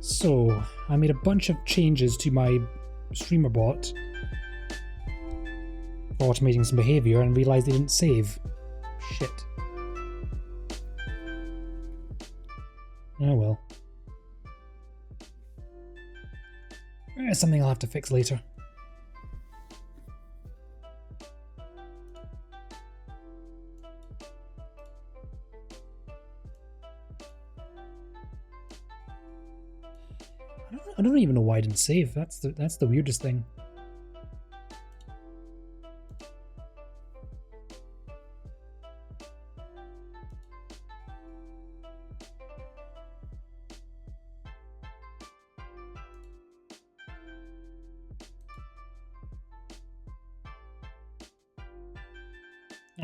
So, I made a bunch of changes to my streamer bot for automating some behavior and realized they didn't save. Shit. Oh well. It's something I'll have to fix later. I don't even know why I didn't save. That's the weirdest thing.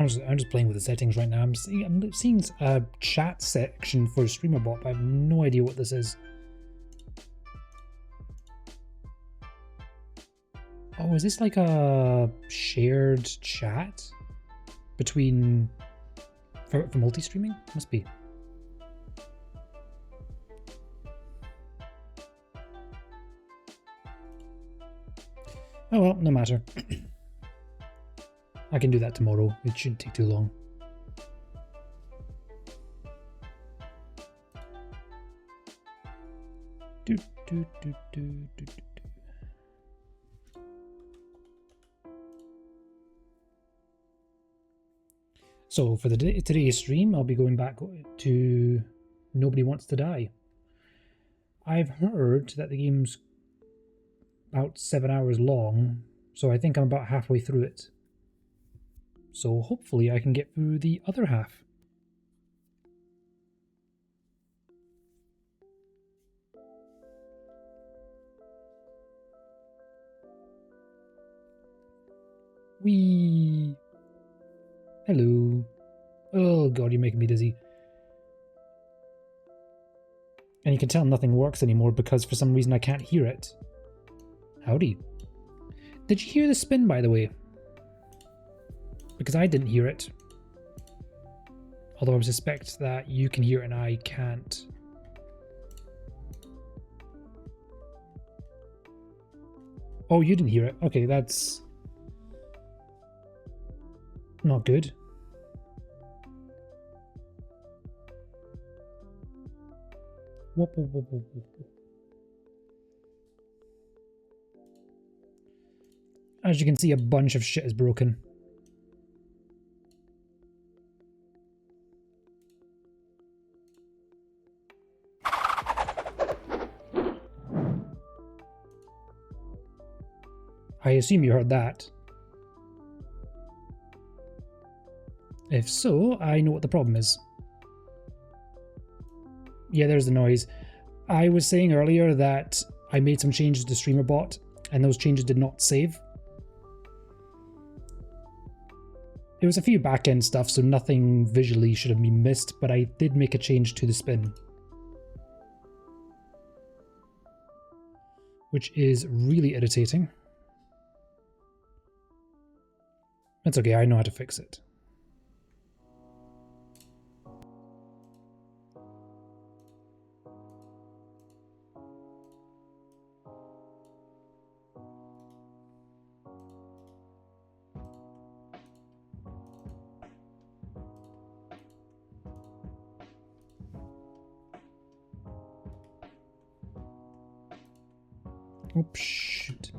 I'm just playing with the settings right now. I'm seeing a chat section for a streamer bot, but I have no idea what this is. Oh, is this like a shared chat between for multi-streaming? Must be. Oh well, no matter. I can do that tomorrow. It shouldn't take too long. So for today's stream, I'll be going back to Nobody Wants to Die. I've heard that the game's about 7 hours long, so I think I'm about halfway through it. So hopefully I can get through the other half. Whee! Hello. Oh god, you're making me dizzy. And you can tell nothing works anymore because for some reason I can't hear it. Howdy. Did you hear the spin, by the way? Because I didn't hear it. Although I suspect that you can hear it and I can't. Oh, you didn't hear it. Okay, that's not good. Whoop, whoop, whoop, whoop, whoop. As you can see, a bunch of shit is broken. I assume you heard that. If so, I know what the problem is. Yeah, there's the noise. I was saying earlier that I made some changes to StreamerBot, and those changes did not save. It was a few back-end stuff, so nothing visually should have been missed, but I did make a change to the spin. Which is really irritating. That's okay, I know how to fix it. Oops, shit.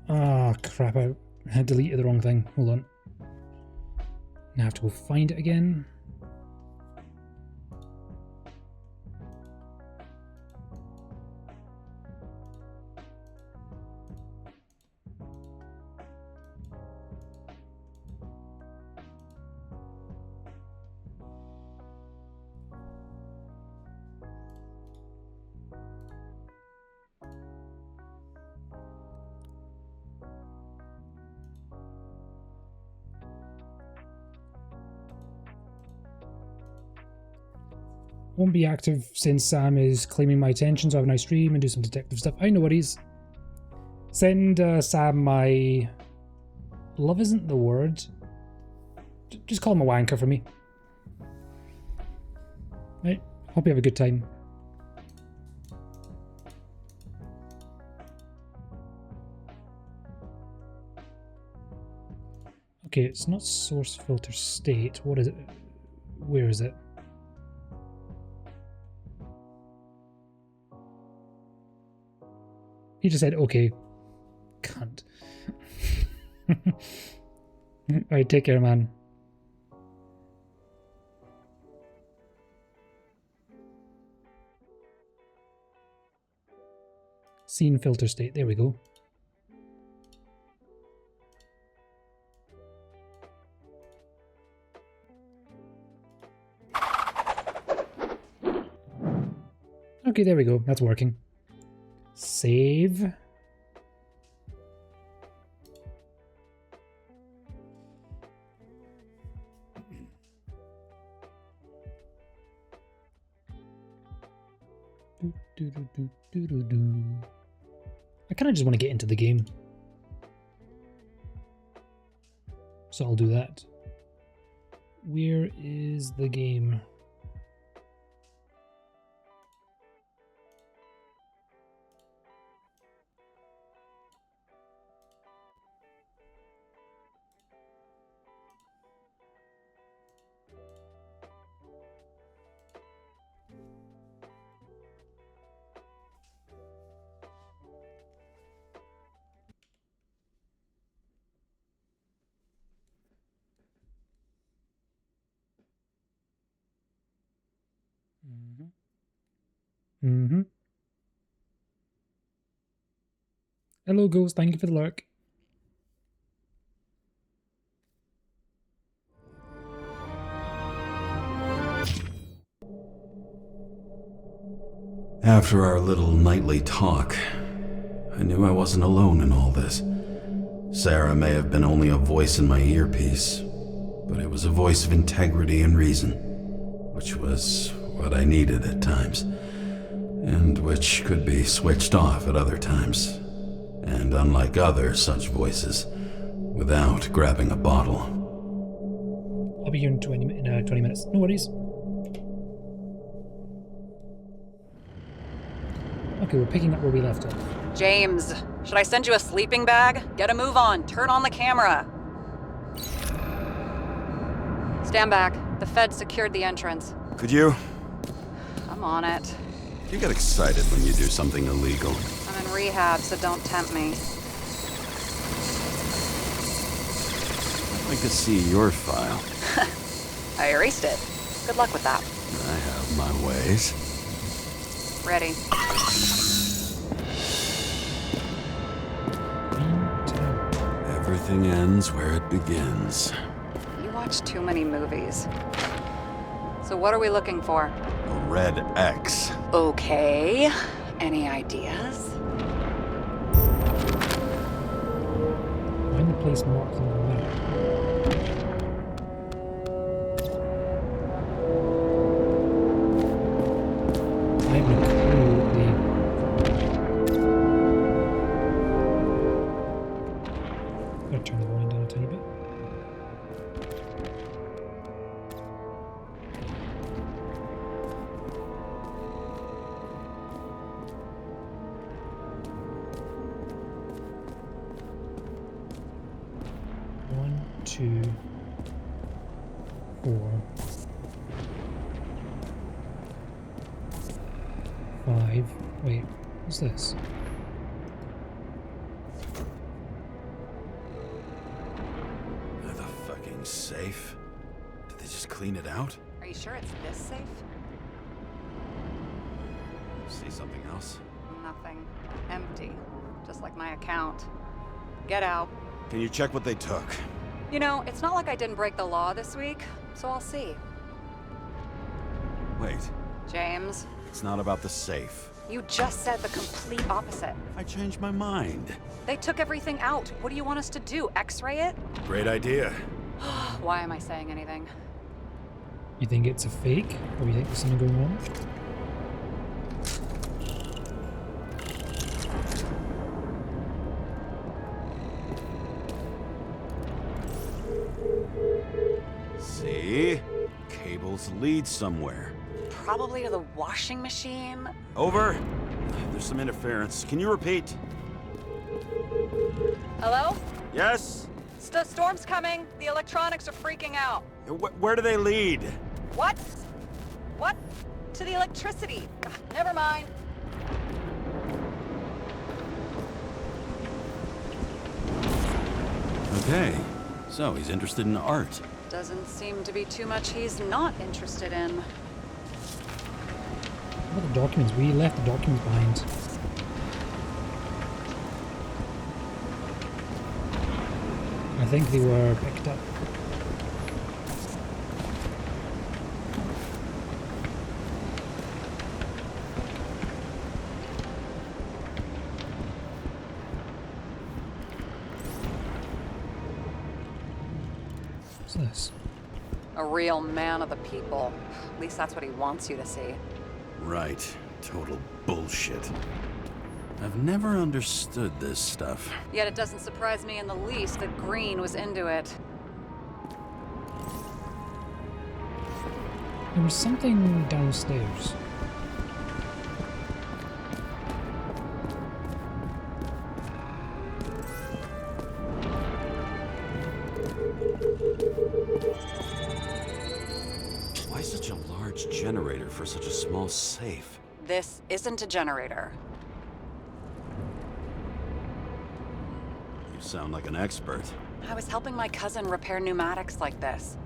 Ah, crap, I had deleted the wrong thing. Hold on. Now I have to go find it again. Won't be active since Sam is claiming my attention, so I have a nice stream and do some detective stuff. I know what he's. Send Sam my... Love isn't the word. Just call him a wanker for me. Right, hope you have a good time. Okay, it's not source filter state. What is it? Where is it? He just said, okay. Cunt. Alright, take care, man. Scene filter state. There we go. Okay, there we go. That's working. Save. I kind of just want to get into the game. So I'll do that. Where is the game? Hello, Ghost. Thank you for the lurk. After our little nightly talk, I knew I wasn't alone in all this. Sarah may have been only a voice in my earpiece, but it was a voice of integrity and reason, which was what I needed at times, and which could be switched off at other times, and unlike other such voices, without grabbing a bottle. I'll be here in 20 minutes. No worries. Okay, we're picking up where we left off. James, should I send you a sleeping bag? Get a move on. Turn on the camera. Stand back. The Fed secured the entrance. Could you? I'm on it. You get excited when you do something illegal. I'm in rehab, so don't tempt me. I'd like to see your file. I erased it. Good luck with that. I have my ways. Ready. Everything ends where it begins. You watch too many movies. So what are we looking for? A red X. Okay. Any ideas? Find the place marked on the map. I have no clue what the... Gotta turn the volume down a tiny bit. One, 2, 4, 5. Wait, what's this? The fucking safe? Did they just clean it out? Are you sure it's this safe? See something else? Nothing. Empty. Just like my account. Get out. Can you check what they took? You know, it's not like I didn't break the law this week, so I'll see. Wait, James, it's not about the safe. you just said the complete opposite. I changed my mind. They took everything out. What do you want us to do? X-ray it? Great idea. Why am I saying anything? You think it's a fake? Or you think there's something going on? See? Cables lead somewhere. Probably to the washing machine. Over. There's some interference. Can you repeat? Hello? Yes? Storm's coming. The electronics are freaking out. Where do they lead? What? What? To the electricity. Ugh, never mind. Okay, so he's interested in art. Doesn't seem to be too much he's not interested in. What about the documents? We left the documents behind. I think they were picked up. What's this? A real man of the people. At least that's what he wants you to see. Right. Total bullshit. I've never understood this stuff. Yet it doesn't surprise me in the least that Green was into it. There was something downstairs. Why such a large generator for such a small safe? This isn't a generator. You sound like an expert. I was helping my cousin repair pneumatics like this.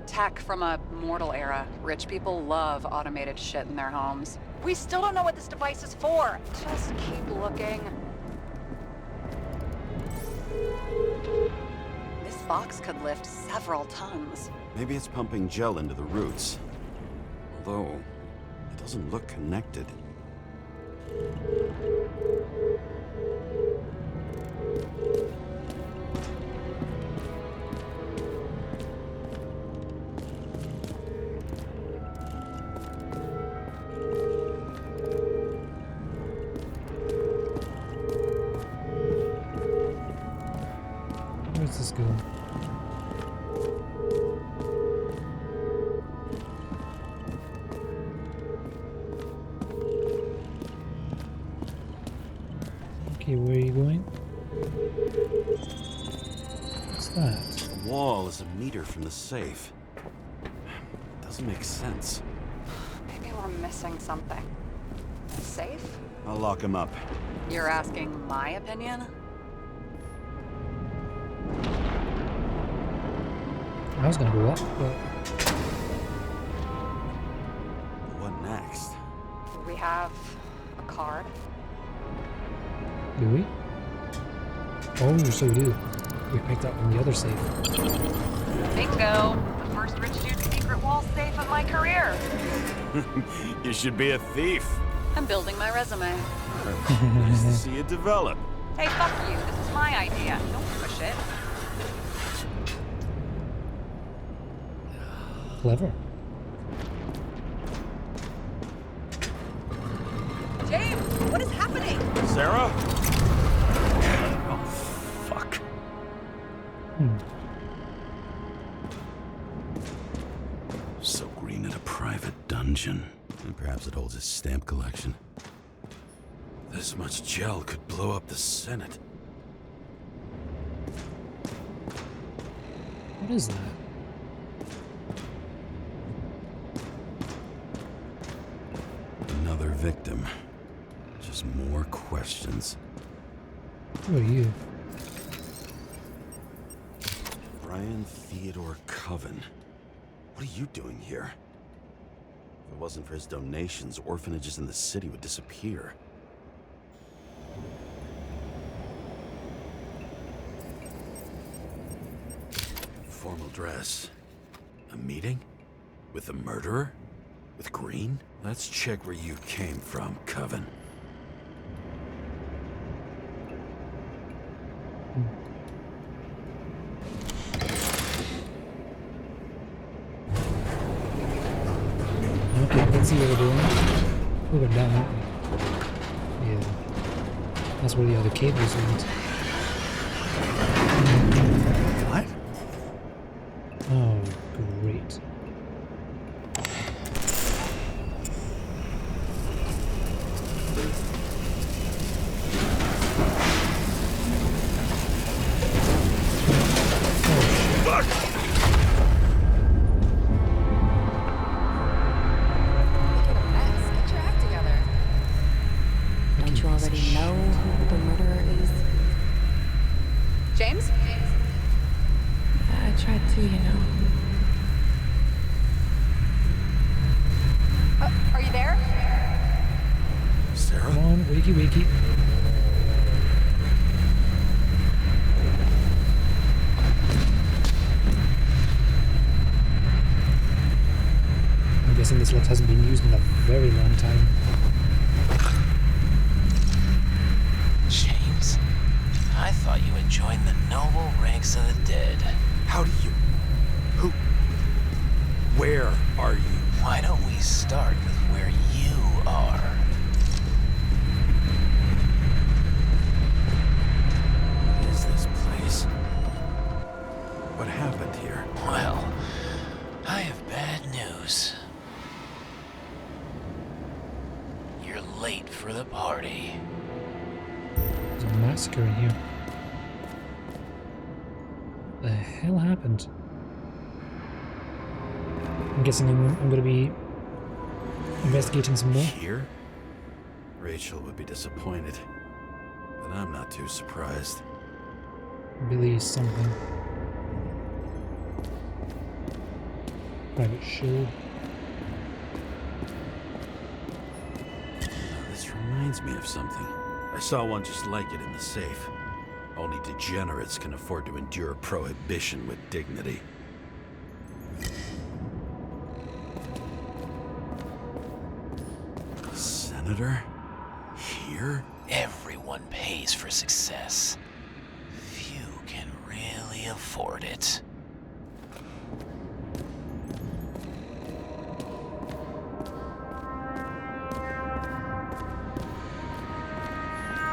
Tech from a mortal era. Rich people love automated shit in their homes. We still don't know what this device is for. Just keep looking. This box could lift several tons. Maybe it's pumping gel into the roots. Although, it doesn't look connected. Where's this go? Okay, where are you going? What's that? The wall is a meter from the safe. Doesn't make sense. Maybe we're missing something. Safe? I'll lock him up. You're asking my opinion? I was gonna go up, but What next? We have a card. do we? Oh, so we do. We picked up from the other safe. Bingo! The first rich dude's secret wall safe of my career. You should be a thief. I'm building my resume. Nice to see it develop. Hey, fuck you. This is my idea. Don't push it. Clever. James, what is happening? Sarah? Oh, fuck. So Green at a private dungeon. And perhaps it holds his stamp collection. This much gel could blow up the Senate. What is that? Another victim. Just more questions. Who are you? Brian Theodore Coven. What are you doing here? If it wasn't for his donations, orphanages in the city would disappear. Formal dress. A meeting? With the murderer? With Green? Let's check where you came from, Coven. Okay, let's see what we're doing. We're going down, aren't we? Yeah. That's where the other cables lead. What? Oh, great. too, you know. Are you there? Sarah? Come on, wakey wakey. I'm guessing this lift hasn't been used in a very long time. James, I thought you had joined the noble ranks of the dead. How do you... Who... Where are you? Why don't we start with where you are? What is this place? What happened here? Well, I have bad news. You're late for the party. There's a massacre in here. What the hell happened? I'm guessing I'm going to be investigating some more. Here? Rachel would be disappointed, but I'm not too surprised. Billy something. Private show. This reminds me of something. I saw one just like it in the safe. Only degenerates can afford to endure prohibition with dignity. Senator? Here? Everyone pays for success. Few can really afford it.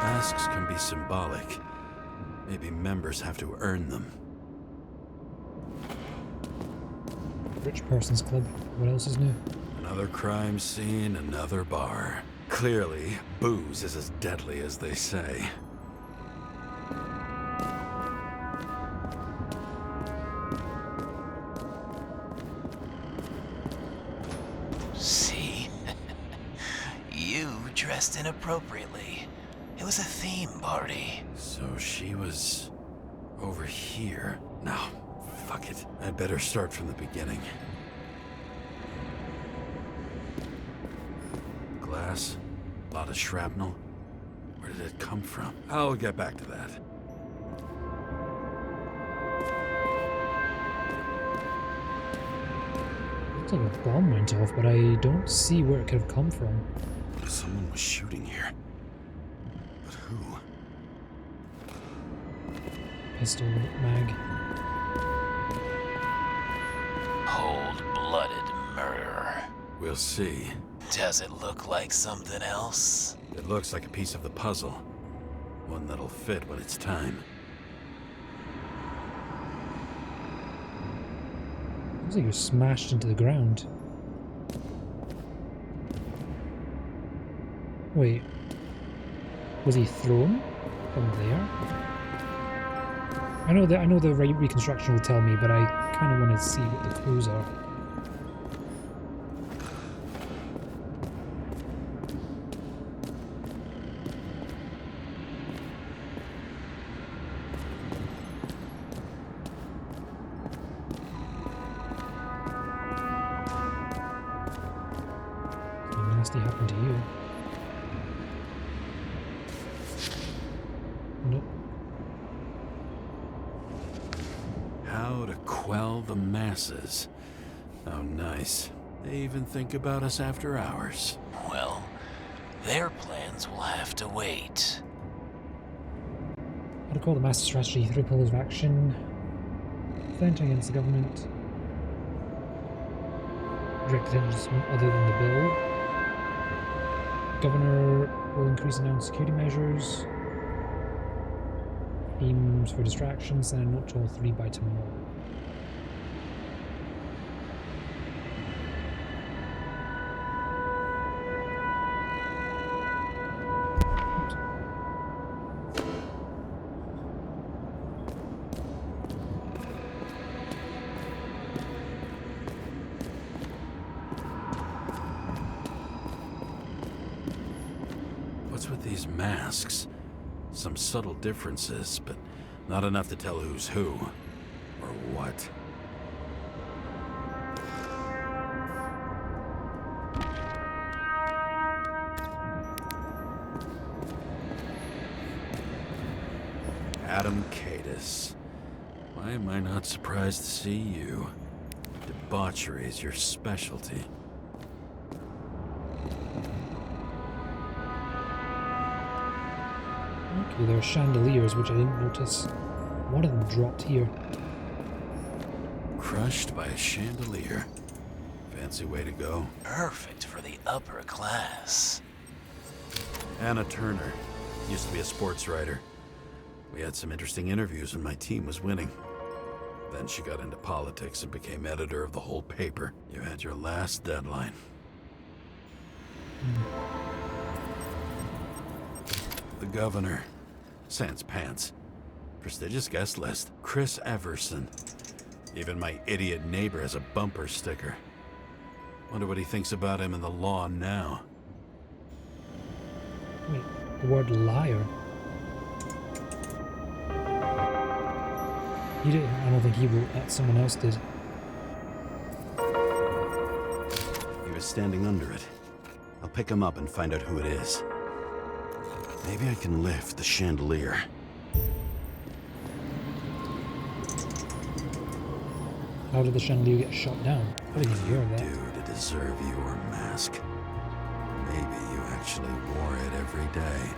Masks can be symbolic. Maybe members have to earn them. Rich Person's Club. What else is new? Another crime scene, another bar. Clearly, booze is as deadly as they say. See? You dressed inappropriately. It was a theme party. So she was over here. No, fuck it. I'd better start from the beginning. Glass, a lot of shrapnel. Where did it come from? I'll get back to that. Looks like a bomb went off, but I don't see where it could have come from. Someone was shooting here. But who? Pistol mag. Cold-blooded murder. We'll see. Does it look like something else? It looks like a piece of the puzzle. One that'll fit when it's time. Looks like you're smashed into the ground. Wait. Was he thrown from there? I know the reconstruction will tell me, but I kind of want to see what the clues are. Something nasty happened to you. Nope. How to quell the masses. Oh, nice. They even think about us after hours. Well, their plans will have to wait. How to call the master strategy, 3 pillars of action. Preventing against the government. Direct attention other than the bill. Governor will increase announced security measures. Themes for distractions, and a note to all 3 by tomorrow. What's with these masks? Some subtle differences, but not enough to tell who's who. Or what. Adam Cadis. Why am I not surprised to see you? Debauchery is your specialty. Okay, there are chandeliers, which I didn't notice. One of them dropped here. Crushed by a chandelier. Fancy way to go. Perfect for the upper class. Anna Turner. Used to be a sports writer. We had some interesting interviews when my team was winning. Then she got into politics and became editor of the whole paper. You had your last deadline. The governor. Sans pants. Prestigious guest list. Chris Everson. Even my idiot neighbor has a bumper sticker. Wonder what he thinks about him and the law now. Wait, the word liar. He didn't. I don't think he wrote that. Someone else did. He was standing under it. I'll pick him up and find out who it is. Maybe I can lift the chandelier. How did the chandelier get shot down? I didn't even hear of that. Do to deserve your mask. Maybe you actually wore it every day.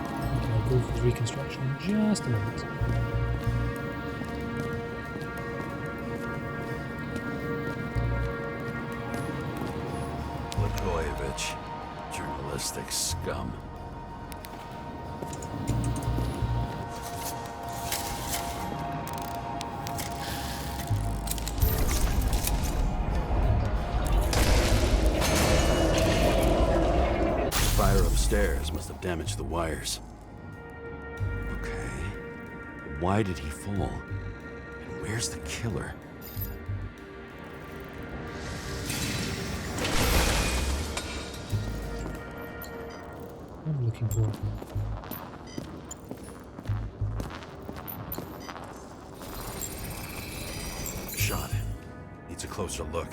Okay, I'll go for the reconstruction in just a moment. Blagojevich, journalistic scum. Fire upstairs must have damaged the wires. Okay, why did he fall? And where's the killer? I'm looking for. Shot. Needs a closer look.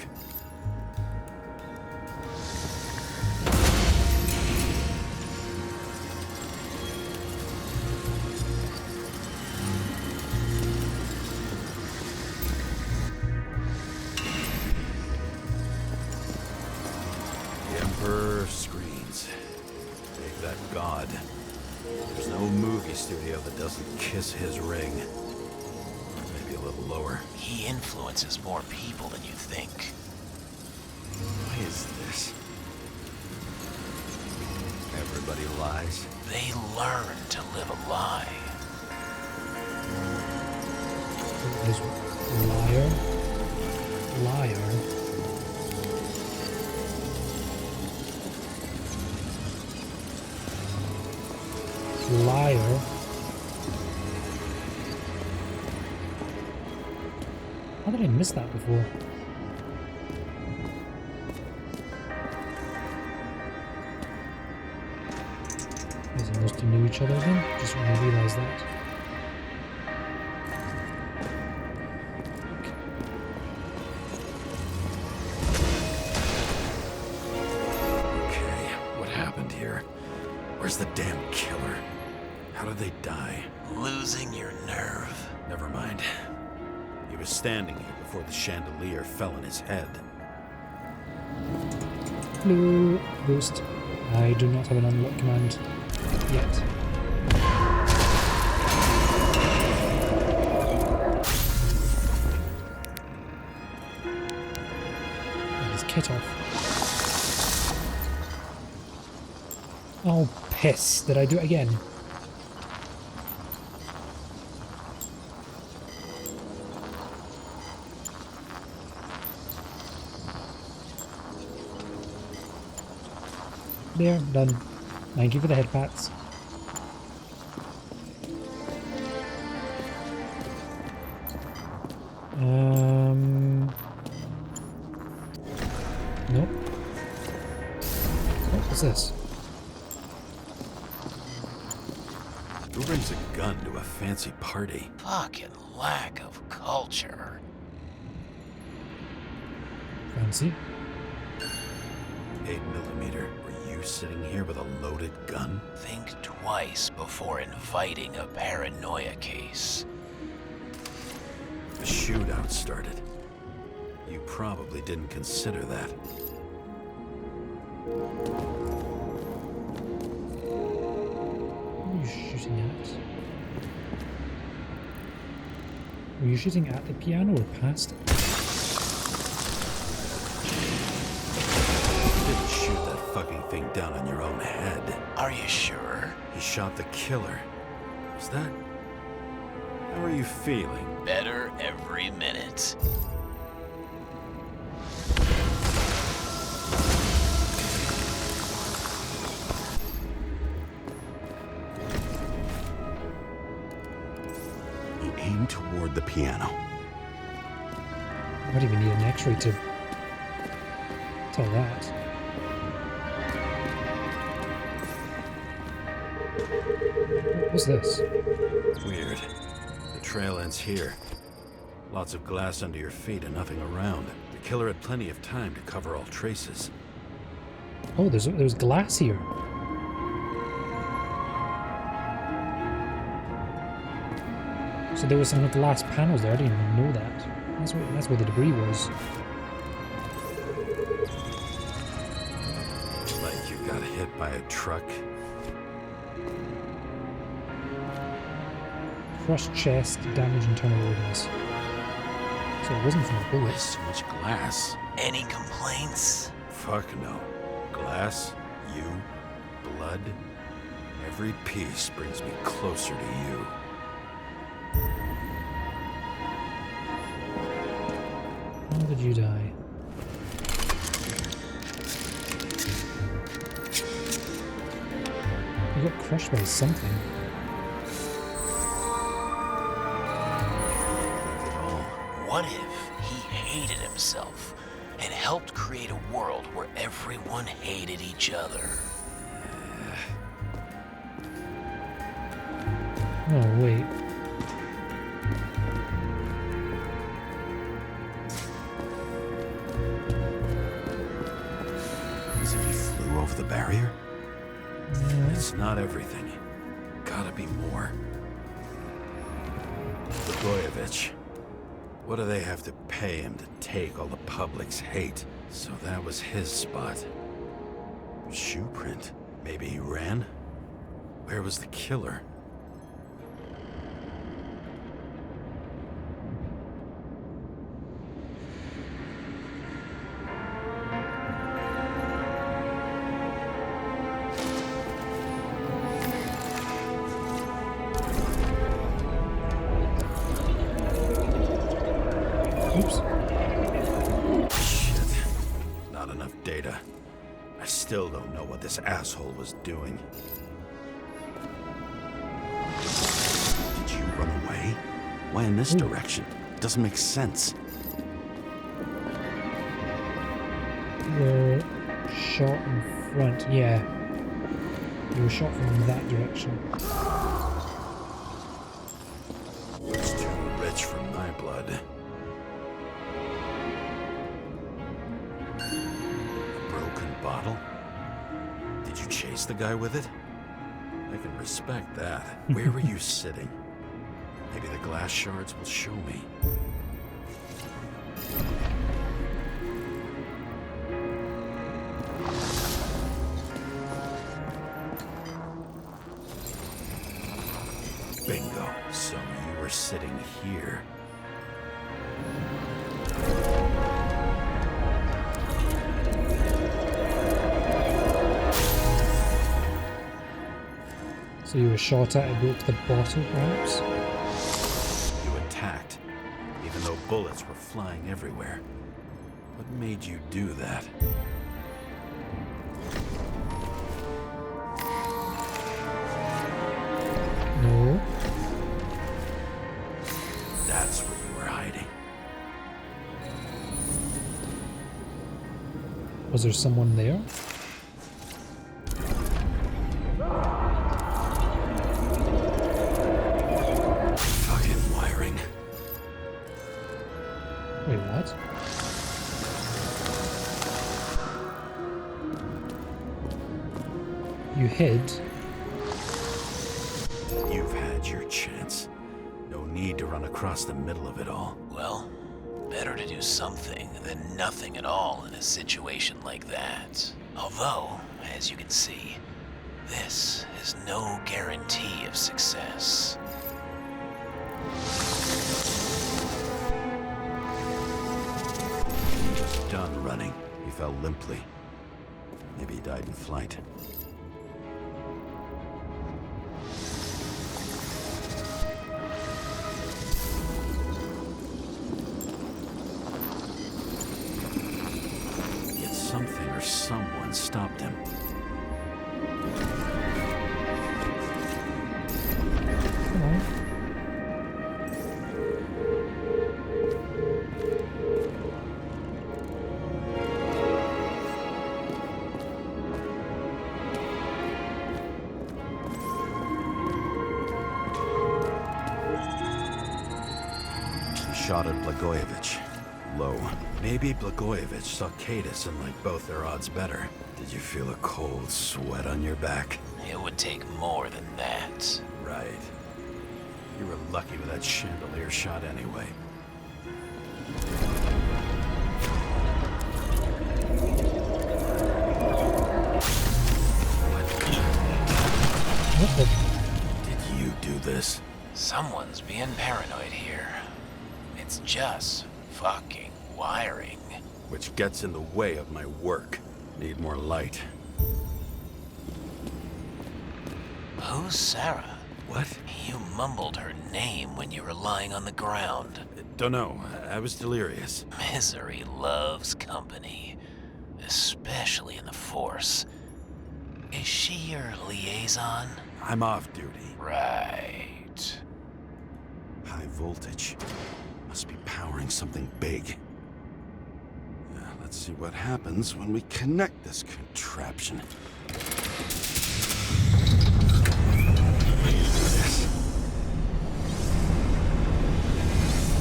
The Emperor screens. Take that god. There's no movie studio that doesn't kiss his ring. Maybe a little lower. He influences more people than you think. Why is this? Everybody lies. They learn to live a lie. There's liar. Liar. Liar. How did I miss that before? Isn't those two knew each other then? Just when I realised that. Okay, what happened here? Where's the damn killer? How did they die? Losing your nerve. Never mind. He was standing here before the chandelier fell on his head. Hello, Ghost. I do not have an unlock command yet. His kit off. Oh, piss. Did I do it again? There, done. Thank you for the head pats. Nope. What's this? Who brings a gun to a fancy party? Fucking lack of culture. Fancy. 8mm. Were you you sitting here with a loaded gun? Think twice before inviting a paranoia case. The shootout started. You probably didn't consider that. What are you shooting at? Were you shooting at the piano or past it? You didn't shoot that fucking thing down on your own head. Are you sure? He shot the killer. Was that... How are you feeling? Better every minute. He aimed toward the piano. I don't even need an x-ray to tell that. What's this? It's weird. The trail ends here. Lots of glass under your feet and nothing around. The killer had plenty of time to cover all traces. Oh, there's glass here. So there were some glass panels there. I didn't even know that. That's where the debris was. Like you got hit by a truck. Crushed chest, damage internal organs. So it wasn't from the Why bullets. so much glass? Any complaints? Fuck no. Glass, you, blood. Every piece brings me closer to you. How did you die? You got crushed by something. What if he hated himself and helped create a world where everyone hated each other? Oh, wait. As if he flew over the barrier? Yeah. It's not everything. Gotta be more. Blagojevich. What do they have to pay him to take all the public's hate? So that was his spot. Shoe print. Maybe he ran? Where was the killer? Oops. Shit. Not enough data. I still don't know what this asshole was doing. Did you run away? Why in this direction? Doesn't make sense. You were shot in front. Yeah. You were shot from that direction. It's too rich for my blood. A broken bottle? Did you chase the guy with it? I can respect that. Where were you sitting? Maybe the glass shards will show me. Bingo. So you were sitting here. So you were shot at, it broke the bottle, perhaps? You attacked, even though bullets were flying everywhere. What made you do that? No. That's where you were hiding. Was there someone there? Fucking wiring. Wait, what? You hid. You've had your chance. No need to run across the middle of it all. Well, better to do something than nothing at all in a situation like that. Although, as you can see, this is no guarantee of success. He was done running. He fell limply. Maybe he died in flight. Yet something or someone stopped him. Come on. Shot at Blagojevich. Low. Maybe Blagojevich saw Cadis and liked both their odds better. Did you feel a cold sweat on your back? It would take more than that. Right. You were lucky with that chandelier shot anyway. What the? Did you do this? Someone's being paranoid here. It's just fucking wiring. Which gets in the way of my work. Need more light. Who's Sarah? What? You mumbled her name when you were lying on the ground. Don't know. I was delirious. Misery loves company, especially in the Force. Is she your liaison? I'm off duty. Right. High voltage. Must be powering something big. Let's see what happens when we connect this contraption.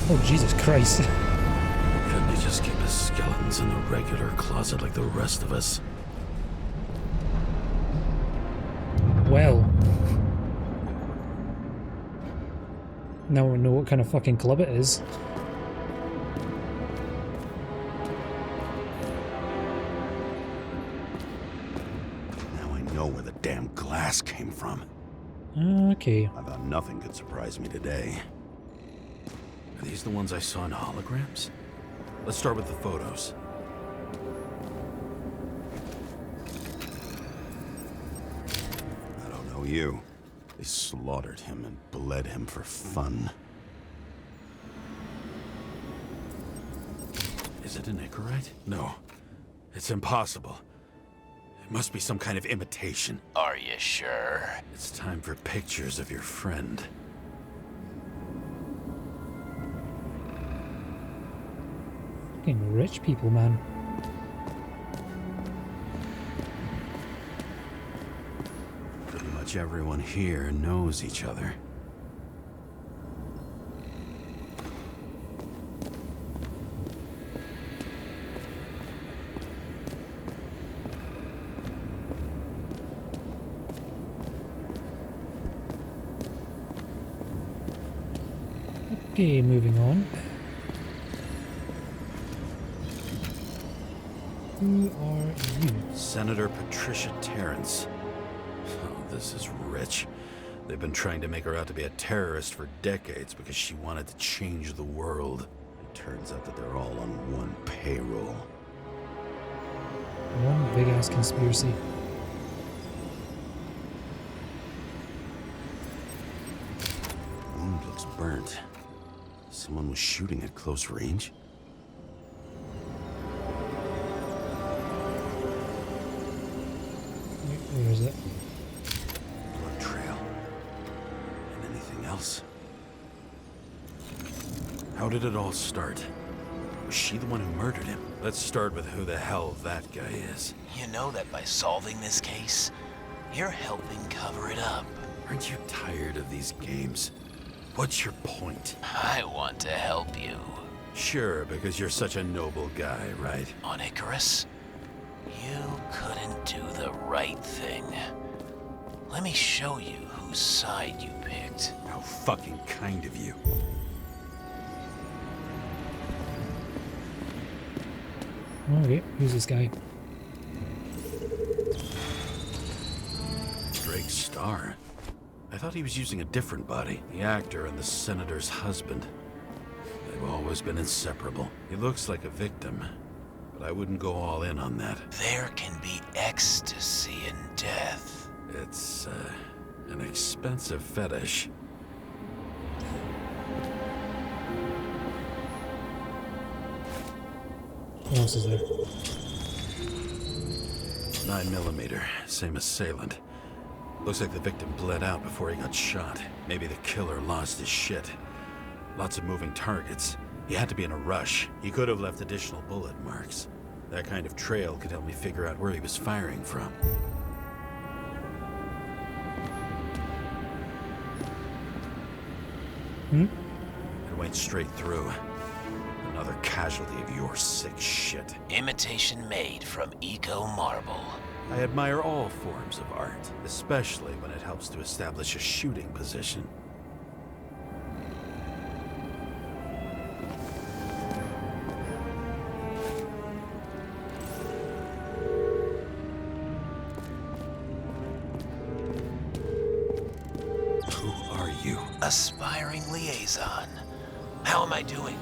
Oh, Jesus Christ. Couldn't he just keep his skeletons in the regular closet like the rest of us? Well. Now we know what kind of fucking club it is. Now I know where the damn glass came from. Okay. I thought nothing could surprise me today. Are these the ones I saw in holograms? Let's start with the photos. I don't know you. They slaughtered him and bled him for fun. Is it an Nikrawl? No. It's impossible. It must be some kind of imitation. Are you sure? It's time for pictures of your friend. Fucking rich people, man. Pretty much everyone here knows each other. Okay, moving on. Who are you? Senator Patricia Terrence. Oh, this is rich. They've been trying to make her out to be a terrorist for decades because she wanted to change the world. It turns out that they're all on one payroll. One big ass conspiracy. Wound looks burnt. Someone was shooting at close range. Where is it? Blood trail. And anything else? How did it all start? Was she the one who murdered him? Let's start with who the hell that guy is. You know that by solving this case, you're helping cover it up. Aren't you tired of these games? What's your point? I want to help you. Sure, because you're such a noble guy, right? On Icarus, you couldn't do the right thing. Let me show you whose side you picked. How fucking kind of you. Okay, who's this guy? Drake Starr. I thought he was using a different body. The actor and the senator's husband. They've always been inseparable. He looks like a victim, but I wouldn't go all in on that. There can be ecstasy in death. It's, an expensive fetish. What else is there? 9mm, same assailant. Looks like the victim bled out before he got shot. Maybe the killer lost his shit. Lots of moving targets. He had to be in a rush. He could have left additional bullet marks. That kind of trail could help me figure out where he was firing from. It went straight through. Another casualty of your sick shit. Imitation made from eco marble. I admire all forms of art, especially when it helps to establish a shooting position. Who are you? Aspiring liaison. How am I doing?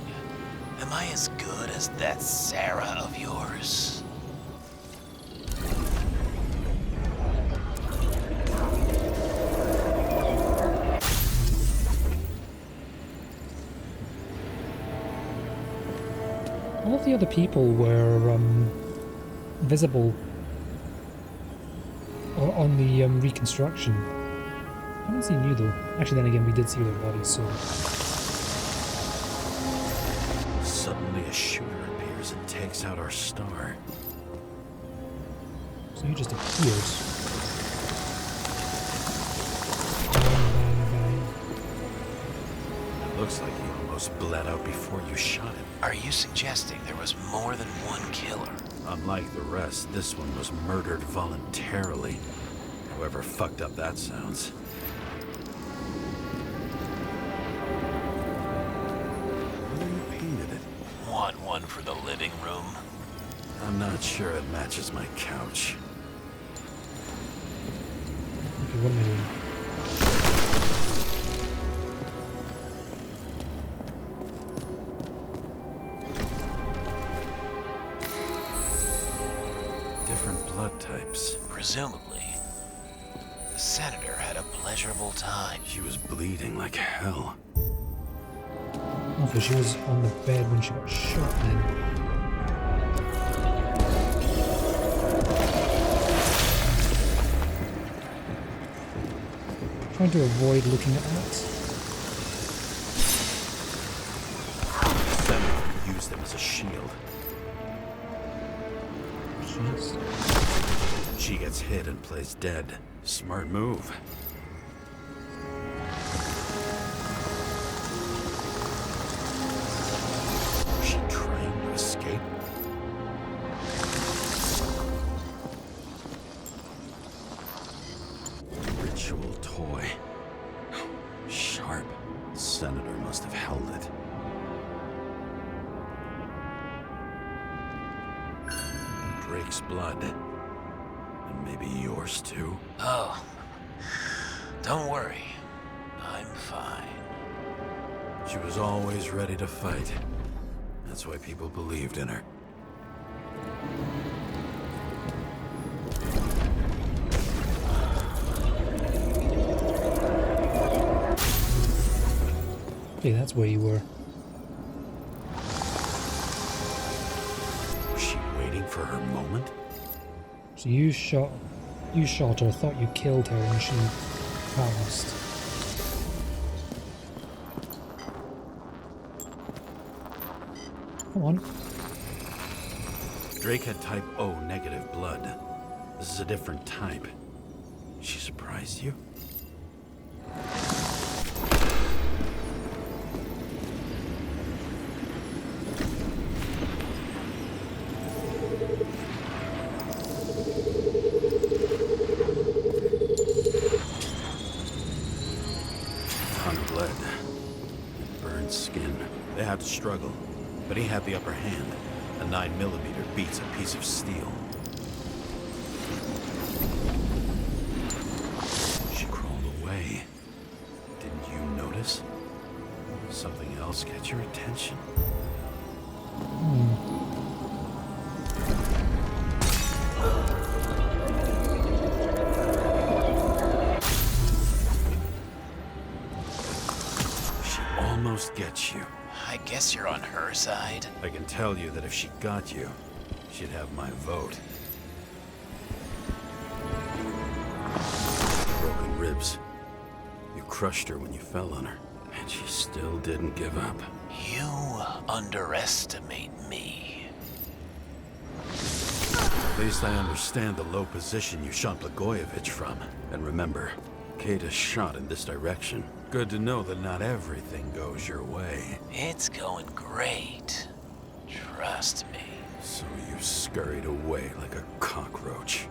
Am I as good as that Sarah of yours? All of the other people were visible on the reconstruction. I haven't seen you though. Actually, then again, we did see their bodies, so... Suddenly a shooter appears and takes out our star. So you just appeared. It looks like you almost bled out before you shot him. Are you suggesting there was more than one killer? Unlike the rest, this one was murdered voluntarily. However fucked up that sounds. Where you painted it? Want one for the living room? I'm not sure it matches my couch. Okay, what am I doing? Different blood types. Presumably, the senator had a pleasurable time. She was bleeding like hell. Oh, so she was on the bed when she got shot then. Trying to avoid looking at that. The senator used them as a shield. Jeez. She gets hit and plays dead. Smart move. Was she trying to escape? Ritual toy. Sharp. Senator must have held it. Drake's blood. And maybe yours too. Oh, don't worry. I'm fine. She was always ready to fight. That's why people believed in her. Okay, that's where you were. Was she waiting for her moment? So you shot her, thought you killed her, and she passed. Come on. Drake had type O negative blood. This is a different type. She surprised you? to struggle, but he had the upper hand. A 9mm beats a piece of steel. She crawled away. Didn't you notice? Something else get your attention? She almost gets you. I guess you're on her side. I can tell you that if she got you, she'd have my vote. Broken ribs. You crushed her when you fell on her, and she still didn't give up. You underestimate me. At least I understand the low position you shot Blagojevich from. And remember, Kata's shot in this direction. Good to know that not everything goes your way. It's going great. Trust me. So you scurried away like a cockroach.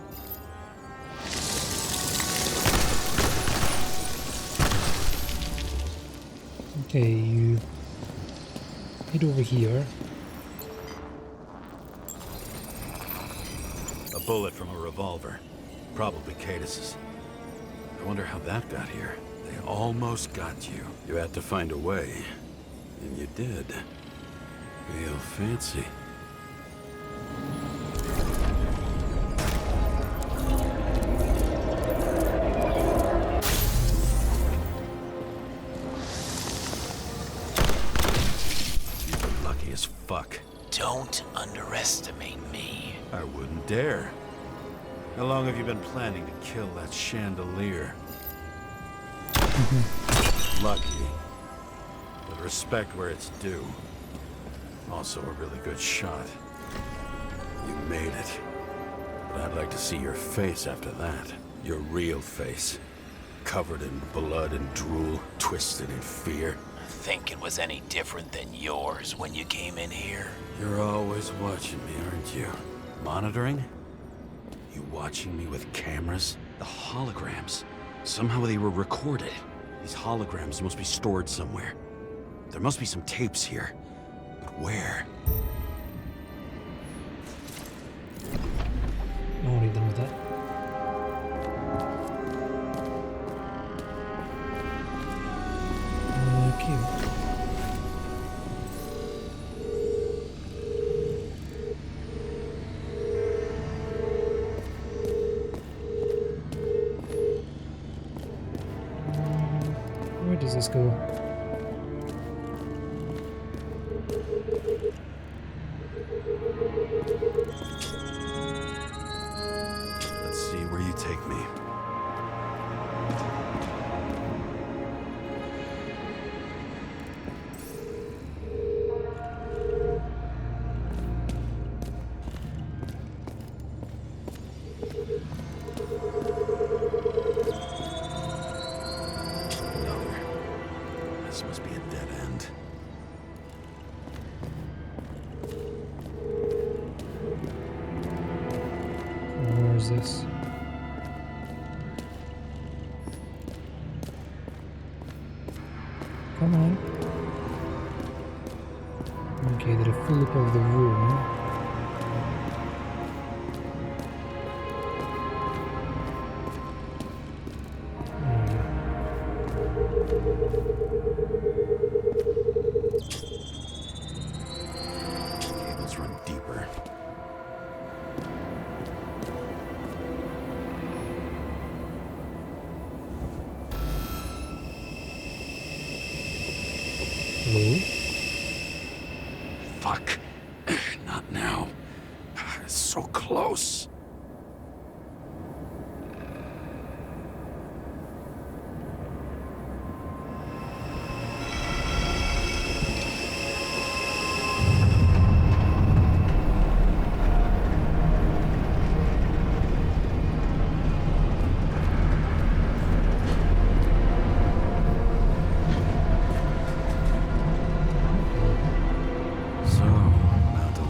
Okay, you head over here. A bullet from a revolver. Probably Katis's. I wonder how that got here. They almost got you. You had to find a way. And you did. Real fancy. You're lucky as fuck. Don't underestimate me. I wouldn't dare. How long have you been planning to kill that chandelier? Lucky. But respect where it's due. Also a really good shot. You made it. But I'd like to see your face after that. Your real face. Covered in blood and drool, twisted in fear. Think it was any different than yours when you came in here? You're always watching me, aren't you? Monitoring? You watching me with cameras? The holograms. Somehow they were recorded. These holograms must be stored somewhere. There must be some tapes here. But where? I won't even with that. Okay. Where does this go? Let's see where you take me. Another. This must be a dead end. Where is this? Come on. Okay, they're a flip of the room. Cables run deeper. Hello? Fuck. Not now. It's so close.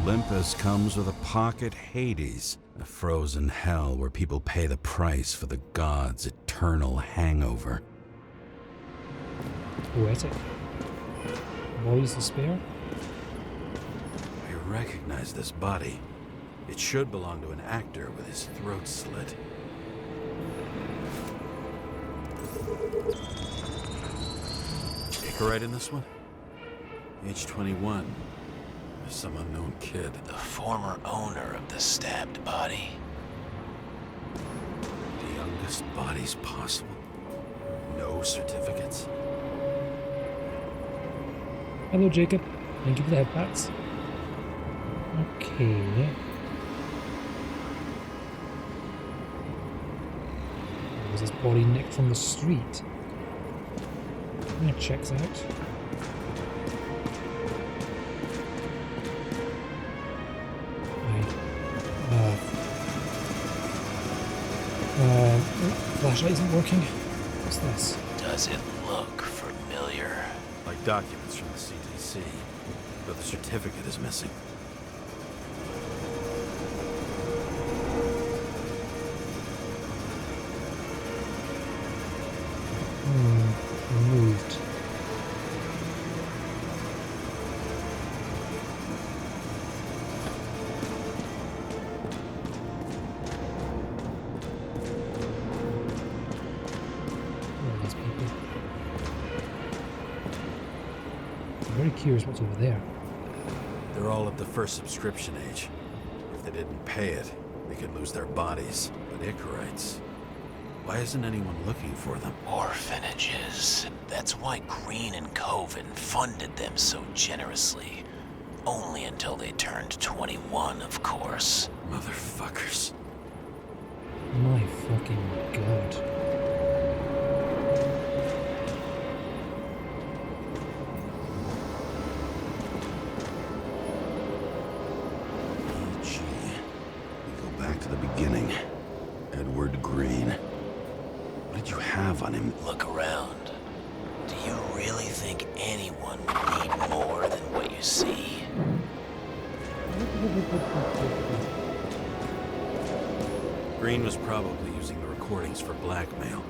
Olympus comes with a pocket Hades, a frozen hell where people pay the price for the gods' eternal hangover. Poetic. Boys to spare? recognize this body. It should belong to an actor with his throat slit. Icarite in this one? Age 21. Some unknown kid. The former owner of the stabbed body. The youngest bodies possible. No certificates. Hello, Jacob. Thank you for the headpats. Okay. Was this body nicked from the street? Yeah, checks out. Flashlight isn't working. What's this? Does it look familiar? Like documents from the CTC, but the certificate is missing. Removed. Very curious what's over there. They're all at the first subscription age. If they didn't pay it, they could lose their bodies. But Icarites, why isn't anyone looking for them? Orphanages. That's why Green and Coven funded them so generously. Only until they turned 21, of course. Motherfuckers. My fucking god. Beginning. Edward Green. What did you have on him? Look around. Do you really think anyone would need more than what you see? Green was probably using the recordings for blackmail.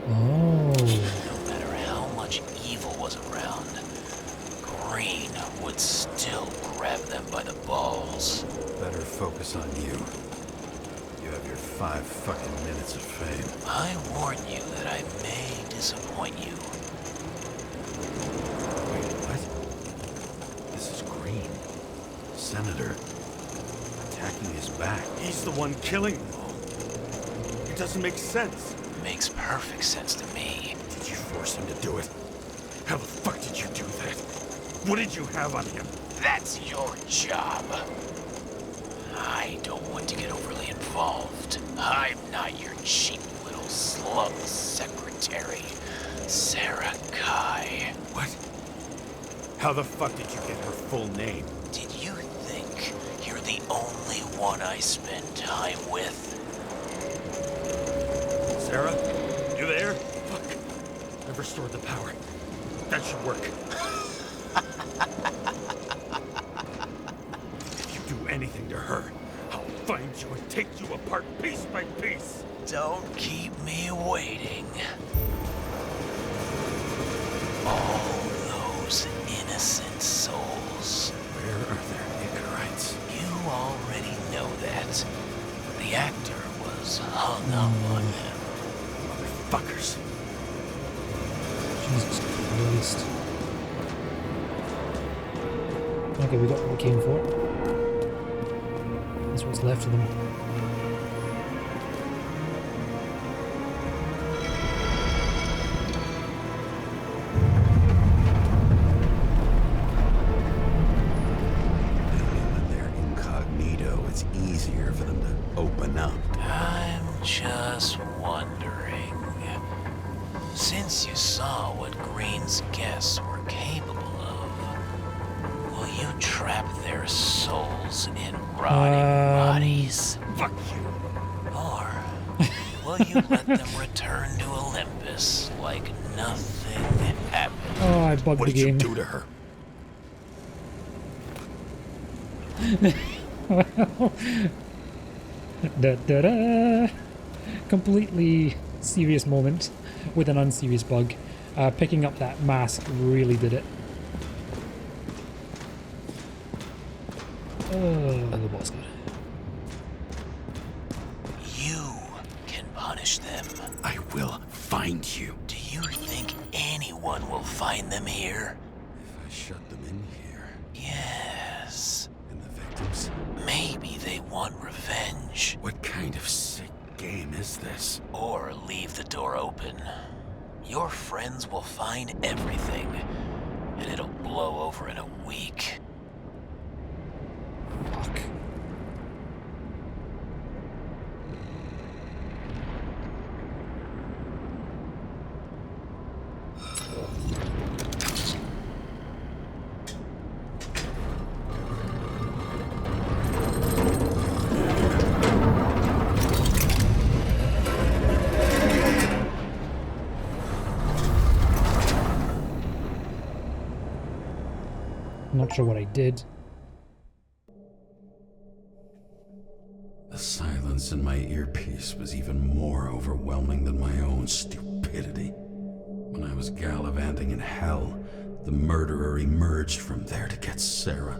Oh. No matter how much evil was around, Green would still grab them by the balls. Better focus on you. You have your 5 fucking minutes of fame. I warn you that I may disappoint you. Wait, what? This is Green. Senator. Attacking his back. He's the one killing them all. It doesn't make sense. Makes perfect sense to me. Did you force him to do it? How the fuck did you do that? What did you have on him? That's your job. I don't want to get overly involved. I'm not your cheap little slum secretary, Sarah Kai. What? How the fuck did you get her full name? Did you think you're the only one I spend time with? Sarah? You there? Fuck. I've restored the power. That should work. If you do anything to her, I'll find you and take you apart piece by piece. Don't keep me waiting. All those innocent souls. Where are their Icarites? You already know that. The actor was hung up on them. Motherfuckers. Jesus Christ. Okay, we got what we came for. That's what's left of them. When they're incognito, it's easier for them to open up. I'm just wondering. Since you saw what Green's guests were capable of, will you trap their souls in rotting bodies? Fuck you. Or will you let them return to Olympus like nothing happened? Oh, I bugged What the did you game. do to her? Da, da, da. Completely serious moment with an unserious bug. Picking up that mask really did it. Oh, the boss good. You can punish them. I will find you. Do you think anyone will find them here? If I shut them in here, Yes. and the victims, Maybe they want revenge. what kind of sick game is this? Or leave the door open. Your friends will find everything, and it'll blow over in a week. Fuck. Not sure what I did. The silence in my earpiece was even more overwhelming than my own stupidity. When I was gallivanting in hell, the murderer emerged from there to get Sarah.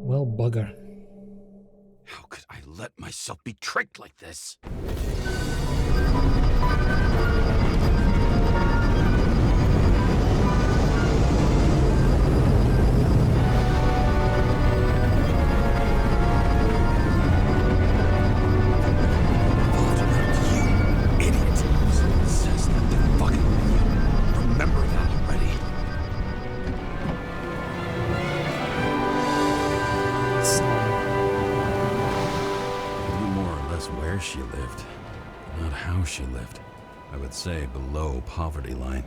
Well, bugger. How could I let myself be tricked like this? She lived, not how she lived. I would say below poverty line.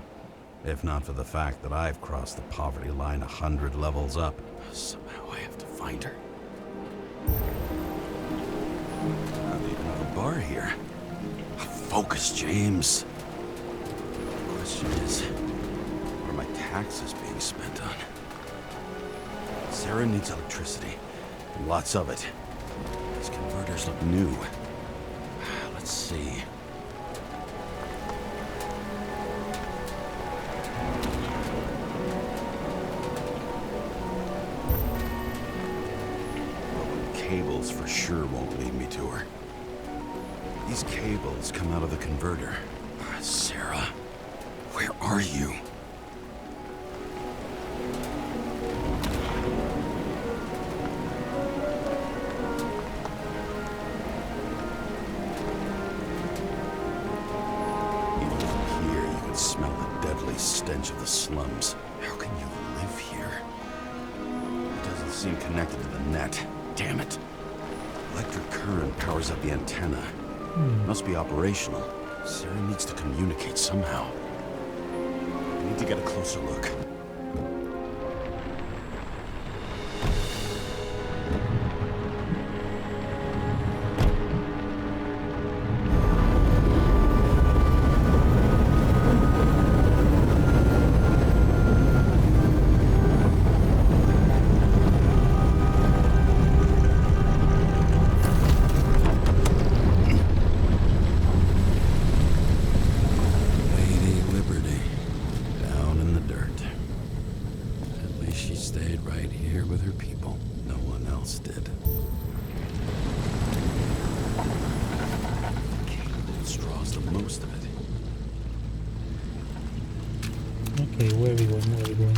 If not for the fact that I've crossed the poverty line 100 levels up. Somehow I have to find her. Not even a bar here. Focus, James. The question is, what are my taxes being spent on? Sarah needs electricity, and lots of it. These converters look new. Let's see. Well, the cables for sure won't lead me to her. These cables come out of the converter. Sarah, where are you? Smell the deadly stench of the slums. How can you live here? It doesn't seem connected to the net. Damn it. Electric current powers up the antenna. Must be operational. Sarah needs to communicate somehow. I need to get a closer look. Okay, where are we going? Where are we going?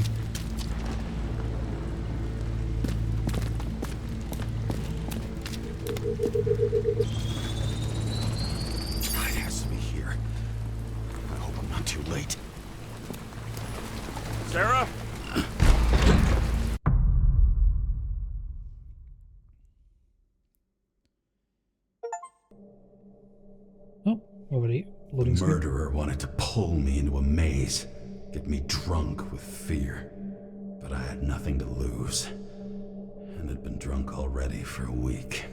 It has to be here. I hope I'm not too late. Sarah? Oh, already loading The screen. murderer wanted to pull me into a maze, get me drunk with fear. But I had nothing to lose, and had been drunk already for a week.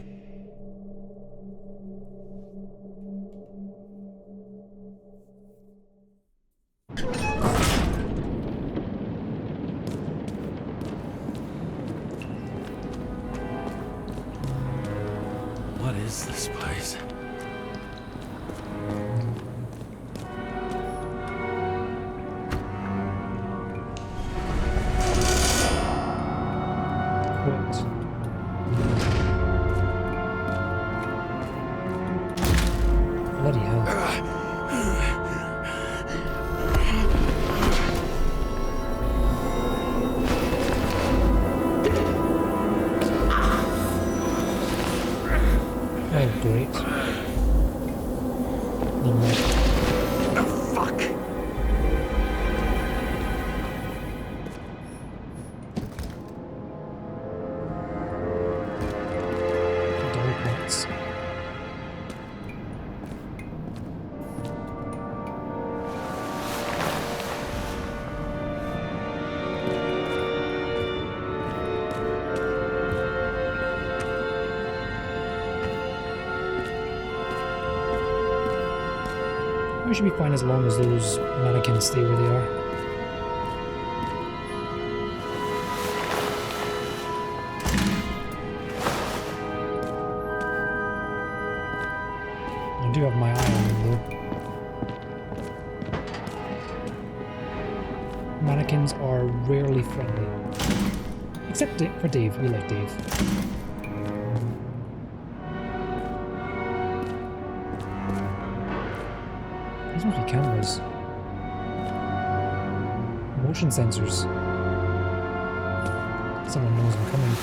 What is this place? Bloody hell. Oh, great. No more. Fuck! Dog pots. We should be fine as long as those mannequins stay where they are. I do have my eye on them though. Mannequins are rarely friendly. Except for Dave. We like Dave. These must be cameras. Motion sensors. Someone knows I'm coming.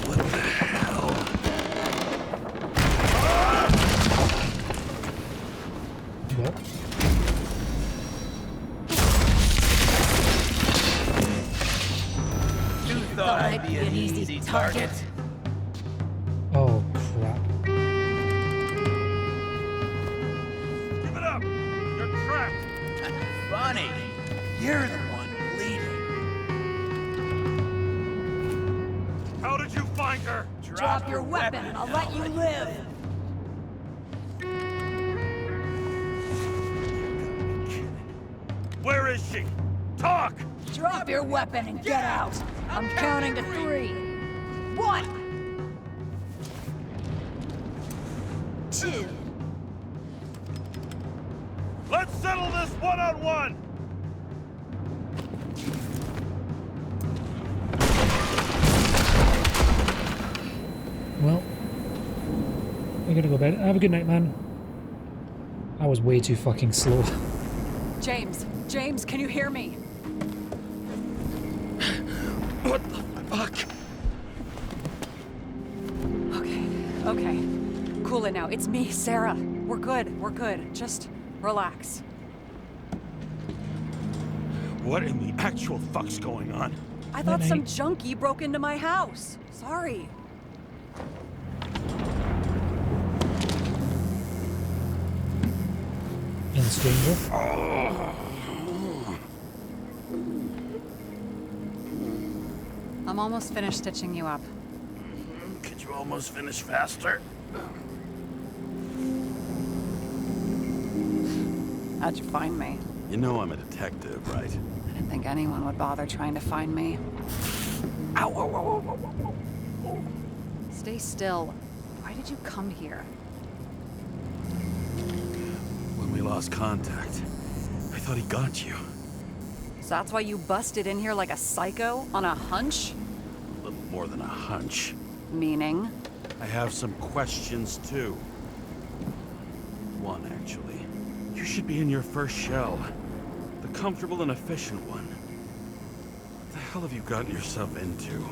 What the hell? What? You thought I'd be an easy target? Oh, crap. Give it up! You're trapped! Bonnie, you're the one bleeding. How did you find her? Drop your weapon and I'll let you live. Where is she? Talk! Drop your weapon and get out. I'm counting to 3. 1. 2. Let's settle this one-on-one! Well, we're gonna go to bed. Have a good night, man. I was way too fucking slow. James, James, can you hear me? What the fuck? Okay. Cool it now. It's me, Sarah. We're good. Just relax. What in the actual fuck's going on? I thought some Night-night. junkie broke into my house. Sorry. And stranger. I'm almost finished stitching you up. Could you almost finish faster? How'd you find me? You know I'm a detective, right? I didn't think anyone would bother trying to find me. Ow, ow, ow, ow, ow, ow. Stay still. Why did you come here? When we lost contact, I thought he got you. So that's why you busted in here like a psycho on a hunch? A little more than a hunch. Meaning? I have some questions, too. One, actually. You should be in your first shell. The comfortable and efficient one. What the hell have you gotten yourself into?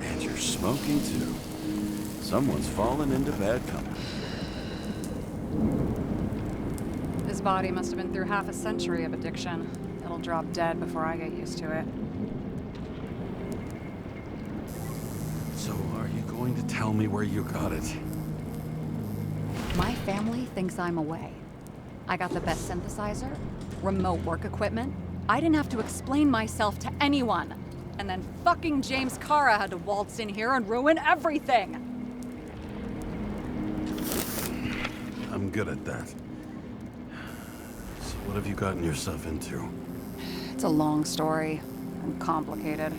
And you're smoking, too. Someone's fallen into bad company. His body must have been through half a century of addiction. It'll drop dead before I get used to it. So, are you going to tell me where you got it? My family thinks I'm away. I got the best synthesizer, remote work equipment. I didn't have to explain myself to anyone. And then fucking James Kara had to waltz in here and ruin everything. I'm good at that. So what have you gotten yourself into? It's a long story and complicated.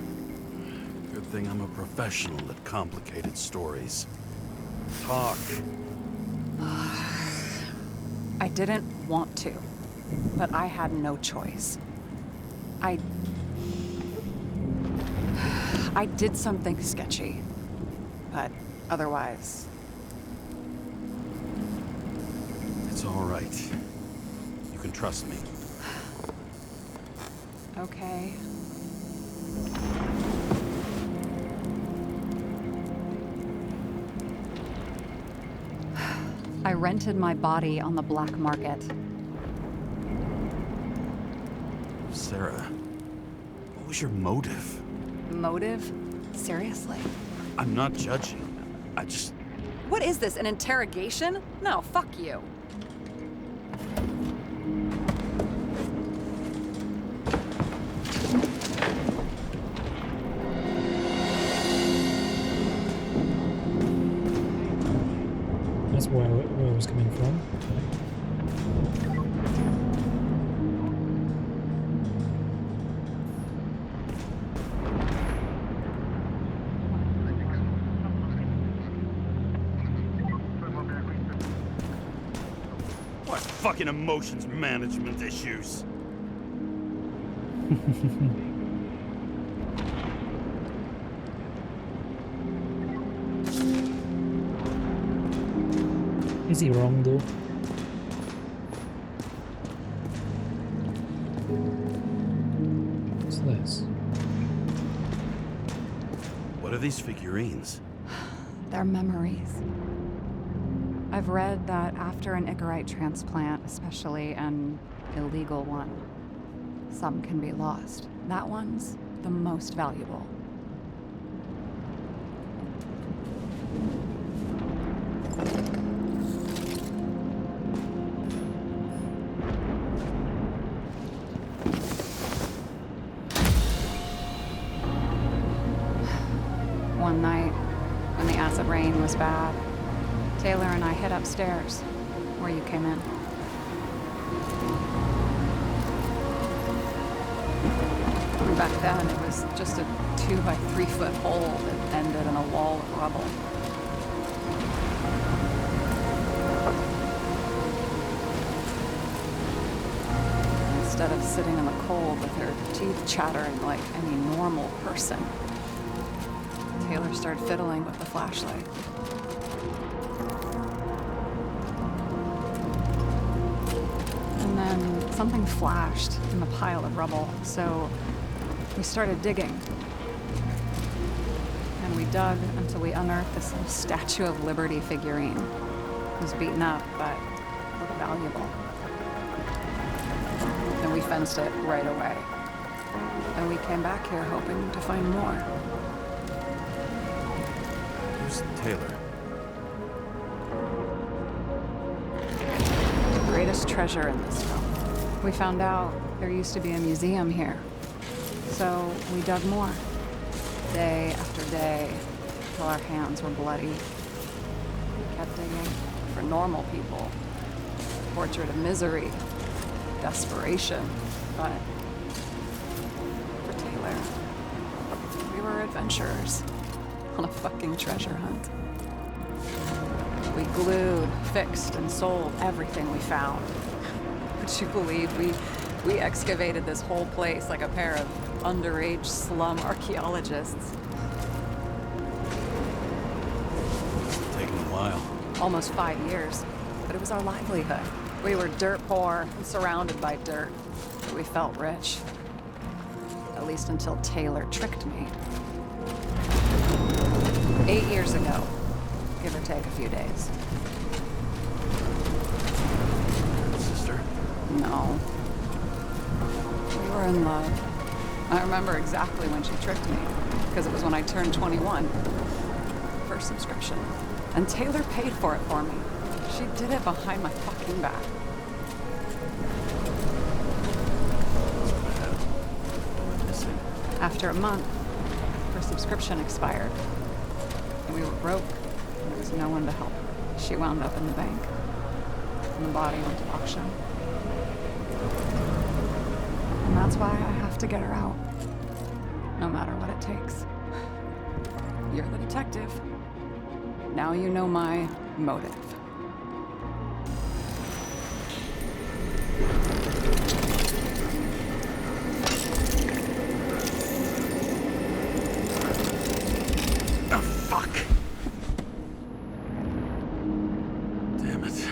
Good thing I'm a professional at complicated stories. Talk. I didn't want to, but I had no choice. I did something sketchy, but otherwise... It's all right. You can trust me. Okay. I rented my body on the black market. Sarah, what was your motive? Motive? Seriously? I'm not judging. I just... What is this, an interrogation? No, fuck you. That's where I was coming from. What fucking emotions management issues? Is he wrong though? What's this? What are these figurines? They're memories. I've read that after an Icarite transplant, especially an illegal one, some can be lost. That one's the most valuable. One night, when the acid rain was bad, Taylor and I hid upstairs, where you came in. And back then, it was just a 2 by 3 foot hole that ended in a wall of rubble. Instead of sitting in the cold with her teeth chattering like any normal person, Taylor started fiddling with the flashlight. And then something flashed in the pile of rubble, so we started digging. And we dug until we unearthed this little Statue of Liberty figurine. It was beaten up, but looked valuable. And we fenced it right away. And we came back here hoping to find more. Who's Taylor? The greatest treasure in this film. We found out there used to be a museum here. So we dug more. Day after day, till our hands were bloody. We kept digging for normal people. Portrait of misery, desperation, but for Taylor, we were adventurers on a fucking treasure hunt. We glued, fixed, and sold everything we found. Would you believe we excavated this whole place like a pair of underage slum archaeologists? It's taken a while. Almost 5 years, but it was our livelihood. We were dirt poor and surrounded by dirt, but we felt rich. At least until Taylor tricked me. 8 years ago, give or take a few days. Sister? No. We were in love. I remember exactly when she tricked me, because it was when I turned 21. First subscription. And Taylor paid for it for me. She did it behind my fucking back. After a month, her subscription expired. And we were broke, and there was no one to help her. She wound up in the bank, and the body went to auction. And that's why I have to get her out, no matter what it takes. You're the detective. Now you know my motive. Oh, fuck! Damn it.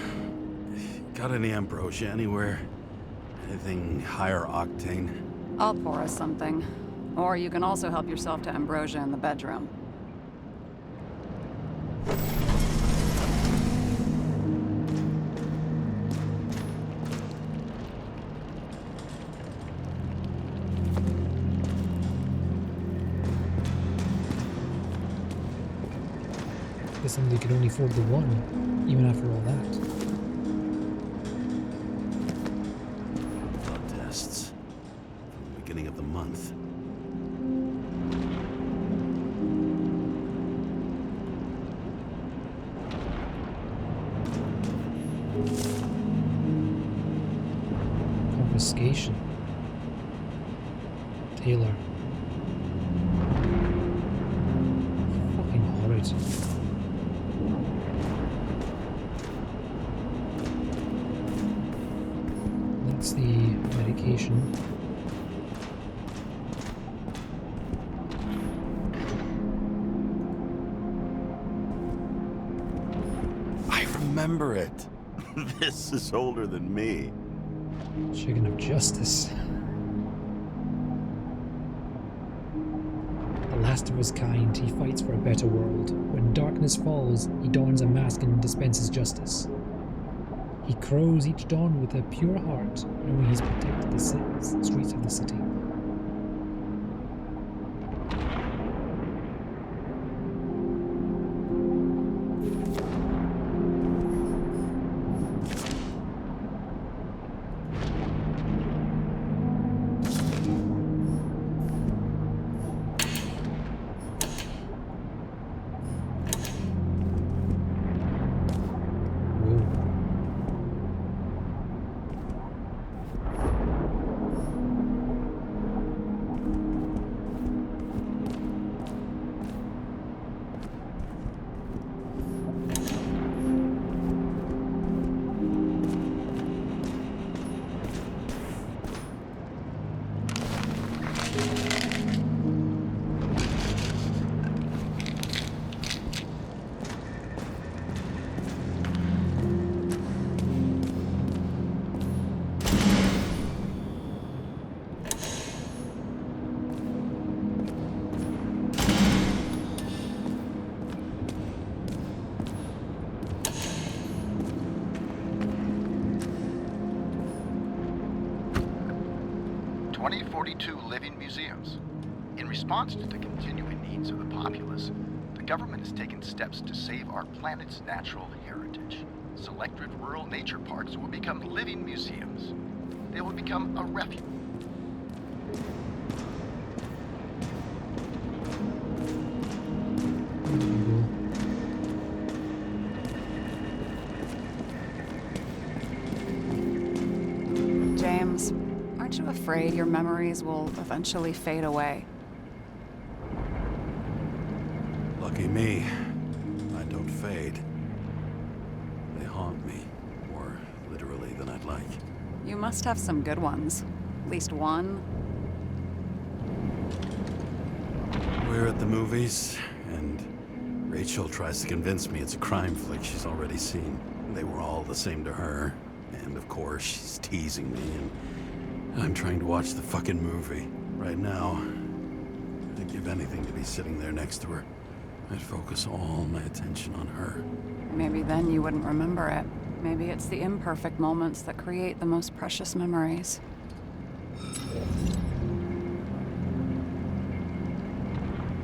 Got any ambrosia anywhere? Anything higher octane? I'll pour us something. Or you can also help yourself to ambrosia in the bedroom. Guess somebody could only afford the one, even after all that. Blood tests. From the beginning of the month. Confiscation. Taylor. Fucking horrid. That's the medication. I remember it. This is older than me. Chicken of justice. The last of his kind, he fights for a better world. When darkness falls, he dons a mask and dispenses justice. He crows each dawn with a pure heart, knowing he's protected the streets of the city. Living museums. In response to the continuing needs of the populace, the government has taken steps to save our planet's natural heritage. Selected rural nature parks will become living museums. They will become a refuge. James, aren't you afraid your memories will eventually fade away? Lucky me. I don't fade. They haunt me, more literally than I'd like. You must have some good ones. At least one. We're at the movies, and Rachel tries to convince me it's a crime flick she's already seen. They were all the same to her, and of course she's teasing me, and I'm trying to watch the fucking movie. Right now, I'd give anything to be sitting there next to her. I'd focus all my attention on her. Maybe then you wouldn't remember it. Maybe it's the imperfect moments that create the most precious memories.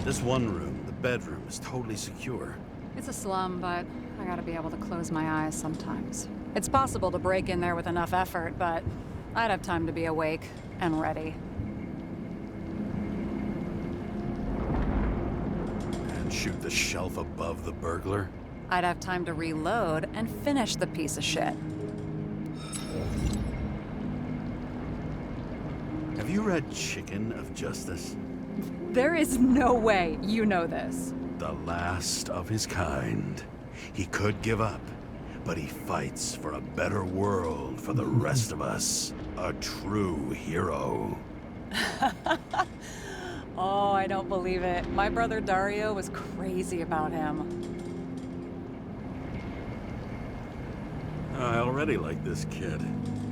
This one room, the bedroom, is totally secure. It's a slum, but I gotta be able to close my eyes sometimes. It's possible to break in there with enough effort, but I'd have time to be awake and ready. And shoot the shelf above the burglar? I'd have time to reload and finish the piece of shit. Have you read Chicken of Justice? There is no way you know this. The last of his kind. He could give up, but he fights for a better world for the rest of us. A true hero. Oh, I don't believe it. My brother Dario was crazy about him. I already like this kid.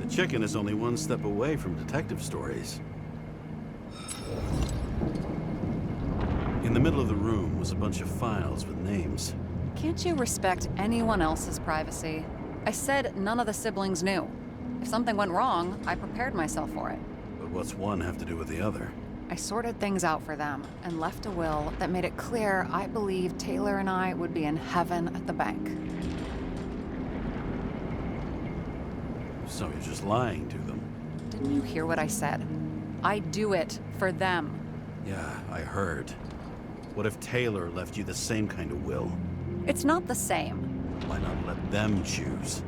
The chicken is only one step away from detective stories. In the middle of the room was a bunch of files with names. Can't you respect anyone else's privacy? I said none of the siblings knew. If something went wrong, I prepared myself for it. But what's one have to do with the other? I sorted things out for them and left a will that made it clear I believed Taylor and I would be in heaven at the bank. So you're just lying to them? Didn't you hear what I said? I do it for them. Yeah, I heard. What if Taylor left you the same kind of will? It's not the same. Why not let them choose?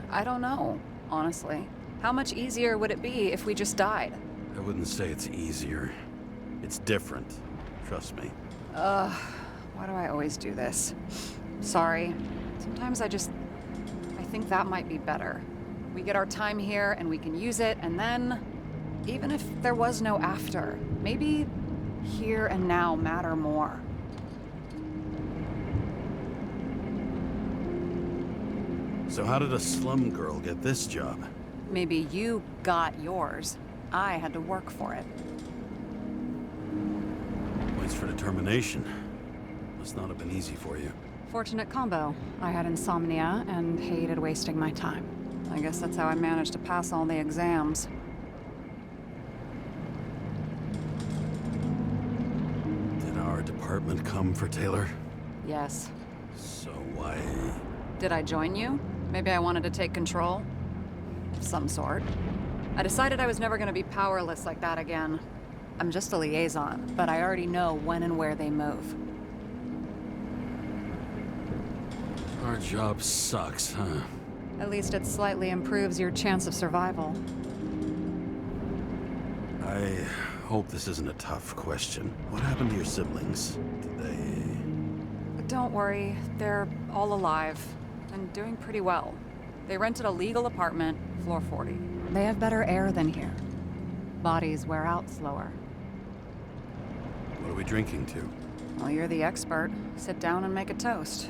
I don't know, honestly. How much easier would it be if we just died? I wouldn't say it's easier. It's different. Trust me. Why do I always do this? Sorry. Sometimes I think that might be better. We get our time here and we can use it, and then, even if there was no after, maybe here and now matter more. So how did a slum girl get this job? Maybe you got yours. I had to work for it. Points for determination. Must not have been easy for you. Fortunate combo. I had insomnia and hated wasting my time. I guess that's how I managed to pass all the exams. Did our department come for Taylor? Yes. So why... Did I join you? Maybe I wanted to take control? Of some sort. I decided I was never going to be powerless like that again. I'm just a liaison, but I already know when and where they move. Our job sucks, huh? At least it slightly improves your chance of survival. I hope this isn't a tough question. What happened to your siblings? Did they... But don't worry, they're all alive and doing pretty well. They rented a legal apartment, floor 40. They have better air than here. Bodies wear out slower. What are we drinking to? Well, you're the expert. Sit down and make a toast.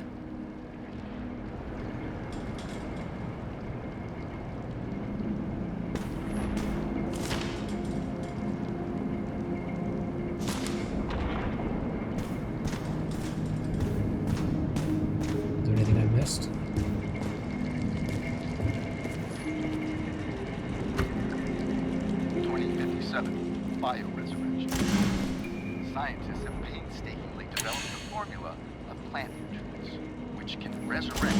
Is there anything I missed? Bioresurrection. Scientists have painstakingly developed a formula of plant nutrients, which can resurrect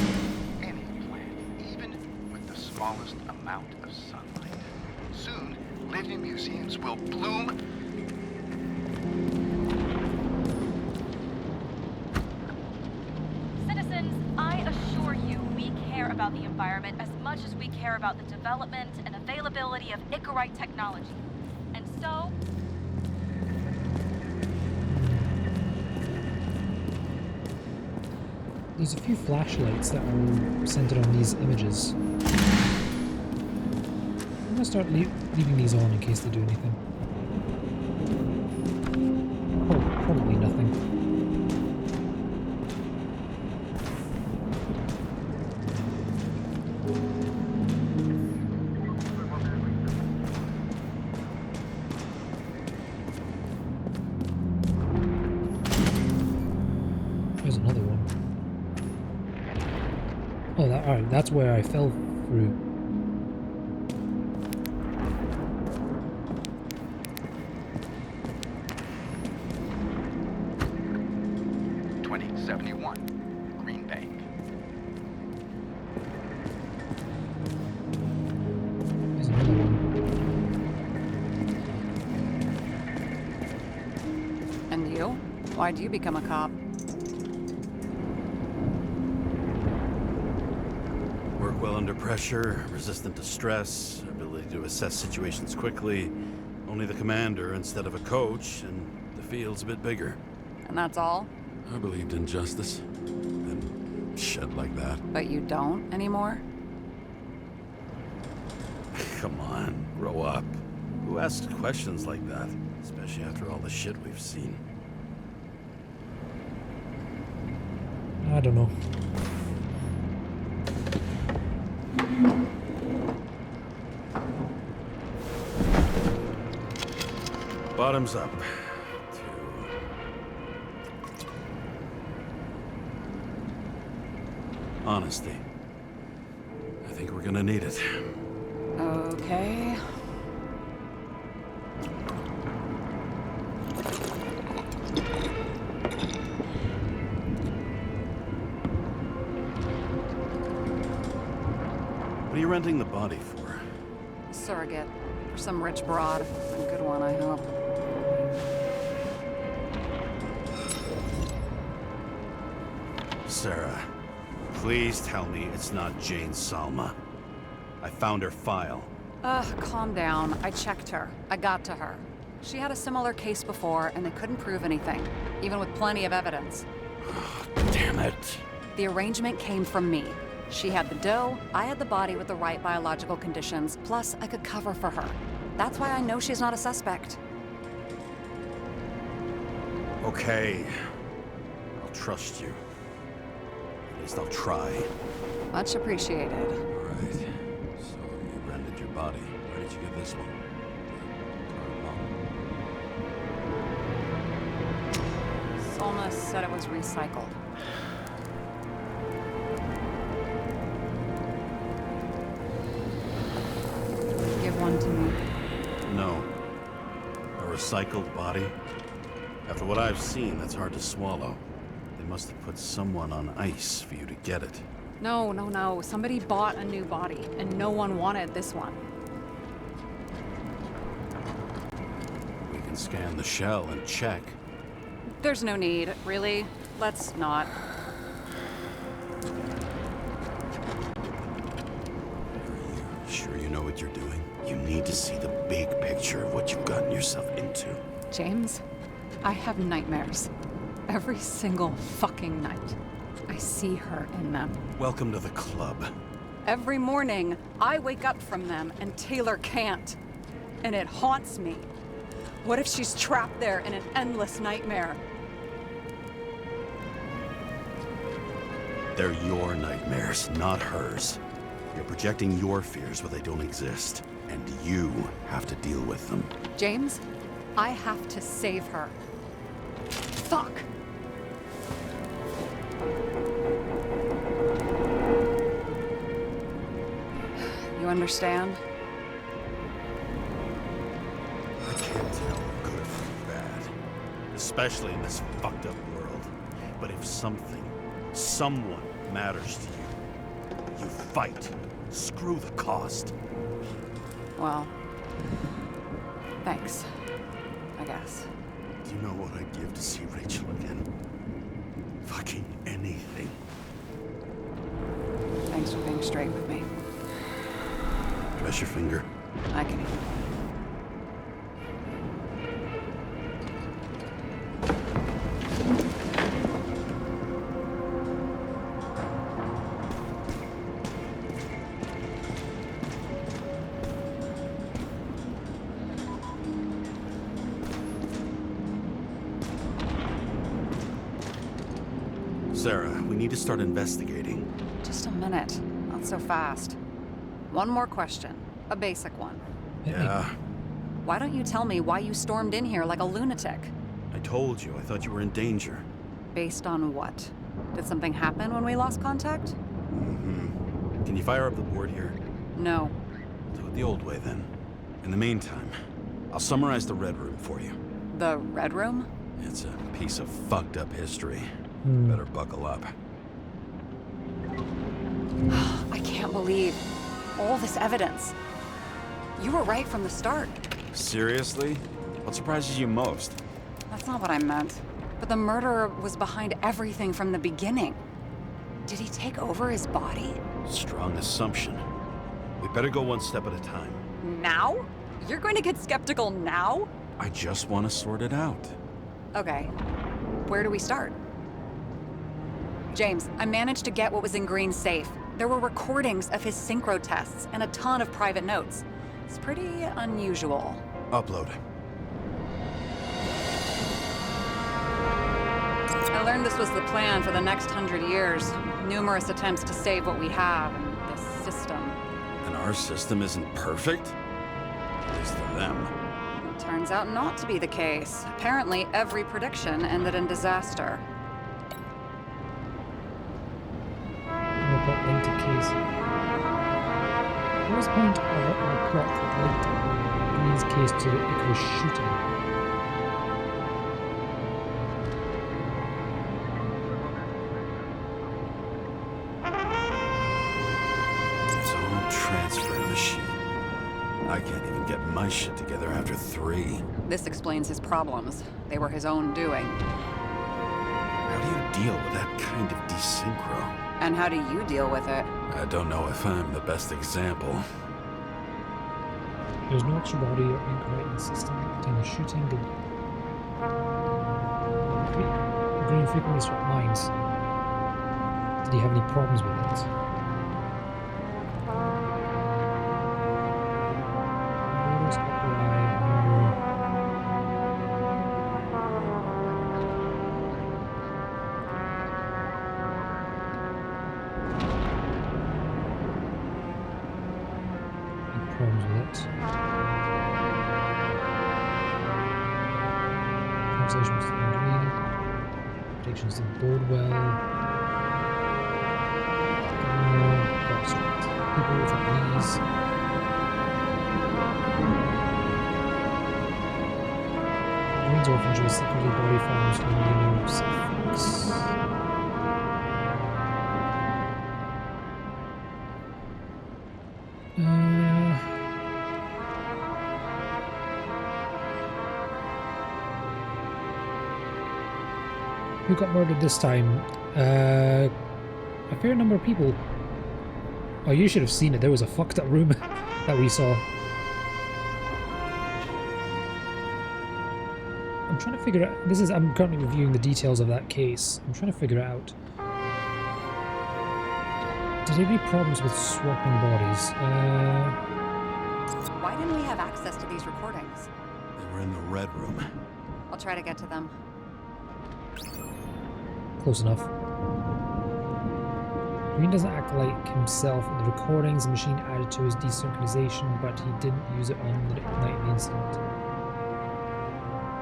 any plant, even with the smallest amount of sunlight. Soon, living museums will bloom. Citizens, I assure you we care about the environment as much as we care about the development and availability of Icarite technology. And so... There's a few flashlights that are centered on these images. I'm gonna start leaving these on in case they do anything. Oh, probably nothing. There's another one. Oh, alright, that's where I fell through. Green Bank. There's another one. And you? Why'd you become a cop? Work well under pressure, resistant to stress, ability to assess situations quickly. Only the commander instead of a coach, and the field's a bit bigger. And that's all? I believed in justice. And shit like that. But you don't anymore? Come on, grow up. Who asks questions like that? Especially after all the shit we've seen. I don't know. Bottoms up. Honesty. I think we're gonna need it. Okay. What are you renting the body for? Surrogate. For some rich broad. A good one, I hope. Sarah, please tell me it's not Jane Salma. I found her file. Calm down. I checked her. I got to her. She had a similar case before, and they couldn't prove anything, even with plenty of evidence. Damn it. The arrangement came from me. She had the dough, I had the body with the right biological conditions, plus I could cover for her. That's why I know she's not a suspect. Okay. I'll trust you. At least I'll try. Much appreciated. Right. So you rented your body. Where did you get this one? Solma said it was recycled. Give one to me. No. A recycled body? After what I've seen, that's hard to swallow. They must have put someone on ice for you to get it. No. Somebody bought a new body, and no one wanted this one. We can scan the shell and check. There's no need, really. Let's not. Sure you know what you're doing? You need to see the big picture of what you've gotten yourself into. James, I have nightmares. Every single fucking night. I see her in them. Welcome to the club. Every morning, I wake up from them and Taylor can't. And it haunts me. What if she's trapped there in an endless nightmare? They're your nightmares, not hers. You're projecting your fears where they don't exist, and you have to deal with them. James, I have to save her. Fuck! You understand? I can't tell good from bad, especially in this fucked up world. But if someone matters to you, you fight. Screw the cost. Well, thanks, I guess. Do you know what I'd give to see Rachel again? Fucking anything. Thanks for being straight with me. Press your finger. I can hear. Sarah, we need to start investigating. Just a minute. Not so fast. One more question. A basic one. Yeah, Why don't you tell me why you stormed in here like a lunatic? I told you. I thought you were in danger. Based on what? Did something happen when we lost contact? Can you fire up the board here? No. Do it the old way, then. In the meantime, I'll summarize the Red Room for you. The Red Room? It's a piece of fucked up history. Better buckle up. I can't believe all this evidence. You were right from the start. Seriously? What surprises you most? That's not what I meant. But the murderer was behind everything from the beginning. Did he take over his body? Strong assumption. We better go one step at a time. Now? You're going to get skeptical now? I just want to sort it out. Okay. Where do we start? James, I managed to get what was in Green's safe. There were recordings of his synchro tests and a ton of private notes. It's pretty unusual. Upload. I learned this was the plan for the next 100 years. Numerous attempts to save what we have in this system. And our system isn't perfect? At least to them. It turns out not to be the case. Apparently, every prediction ended in disaster. Got linked to case. What was the point of a plot that linked Green's case to the Icarus shooting? Its own transfer machine. I can't even get my shit together after 3. This explains his problems. They were his own doing. How do you deal with that kind of desynchro? And how do you deal with it? I don't know if I'm the best example. There's no extra body or ink in the system during the shooting. Green frequently swapped minds. Did he have any problems with it? Orders copyright, no. Problems with it. Conversations with Green. Predictions didn't bode well. People with Japanese. Green's orphanage was secretly body farms from the use of folks. Who got murdered this time? A fair number of people. Oh, you should have seen it. There was a fucked up room that we saw. I'm trying to figure out... I'm currently reviewing the details of that case. I'm trying to figure it out. Did he have any problems with swapping bodies? Why didn't we have access to these recordings? They were in the red room. I'll try to get to them. Close enough. Green doesn't act like himself in the recordings. The machine added to his desynchronization, but he didn't use it on the night of the incident.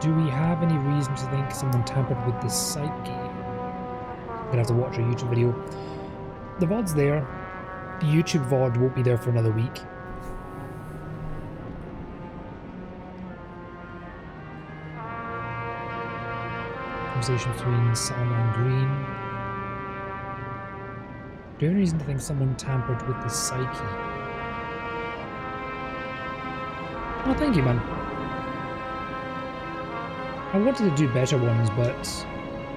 Do we have any reason to think someone tampered with the psyche? I'm gonna have to watch a YouTube video. The VOD's there. The YouTube VOD won't be there for another week. Conversation between Salma and Green. Do you have any reason to think someone tampered with the psyche? Oh, thank you, man. I wanted to do better ones, but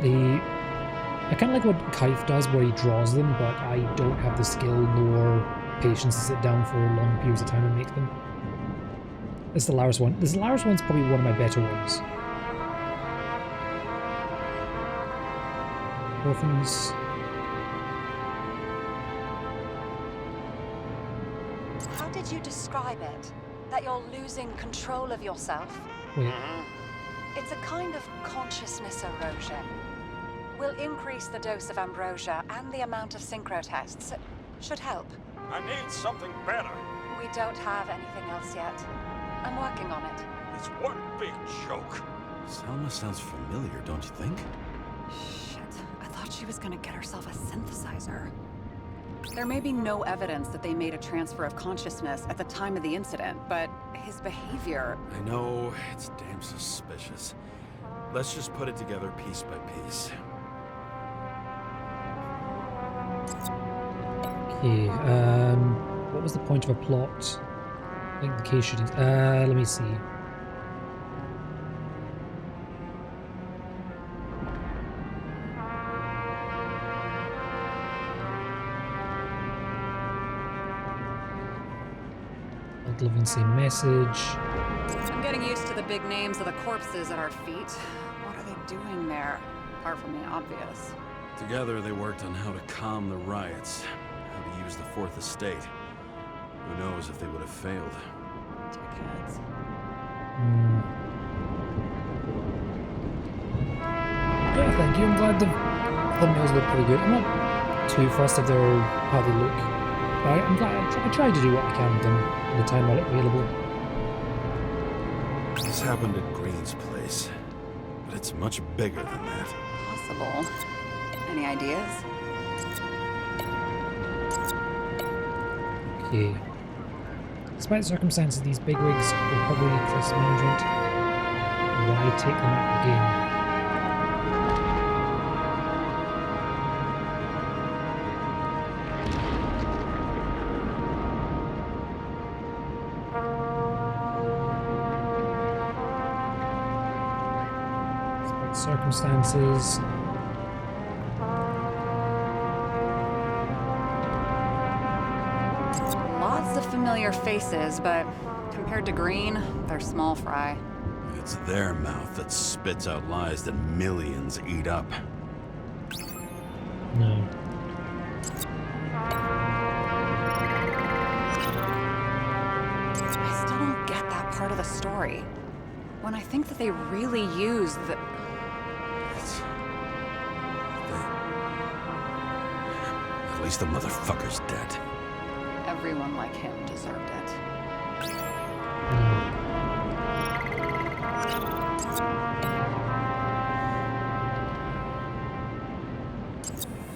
I kind of like what Kaif does, where he draws them, but I don't have the skill nor patience to sit down for long periods of time and make them. This is the Laris one. This Laris one's probably one of my better ones. Orphans. How did you describe it? That you're losing control of yourself? Wait. It's a kind of consciousness erosion. We'll increase the dose of ambrosia and the amount of synchro tests. It should help. I need something better. We don't have anything else yet. I'm working on it. It's one big joke. Salma sounds familiar, don't you think? Shit, I thought she was gonna get herself a synthesizer. There may be no evidence that they made a transfer of consciousness at the time of the incident, but his behavior... I know, it's damn suspicious. Let's just put it together piece by piece. Okay, what was the point of a plot? I think the case shootings. Let me see. Not living same message. I'm getting used to the big names of the corpses at our feet. What are they doing there? Apart from the obvious. Together they worked on how to calm the riots, how to use the Fourth Estate. Who knows if they would have failed. Dickheads. Yeah, thank you. I'm glad the thumbnails look pretty good. I'm not too fussed if they're how they look. But I'm glad I tried to do what I can with them in the time available. This happened at Green's place, but it's much bigger than that. Possible. Any ideas? Okay. Despite the circumstances, these bigwigs will probably need crisis management. Why take them out of the game? Despite the circumstances. Lots of familiar faces, but compared to Green, they're small fry. It's their mouth that spits out lies that millions eat up. No. I still don't get that part of the story. When I think that they really use the... At least the motherfucker's dead. Everyone like him deserved it.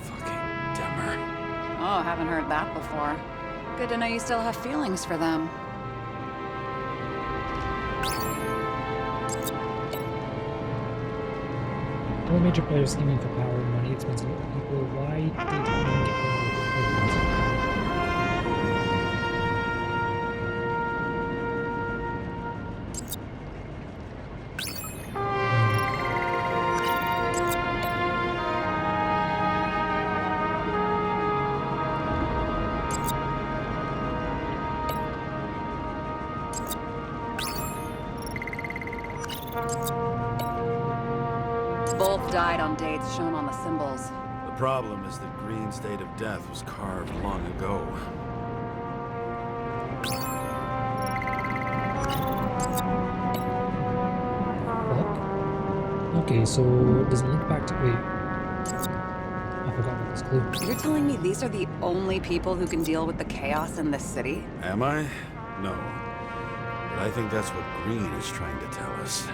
Fucking Demmer. Oh, haven't heard that before. Good to know you still have feelings for them. All major players scheming for power and money, expensive people. Why did anyone get Both died on dates shown on the symbols. The problem is that Green's date of death was carved long ago. Fuck. Okay, so does it link back to... Wait. I forgot about this clue. You're telling me these are the only people who can deal with the chaos in this city? Am I? No. But I think that's what Green is trying to tell us.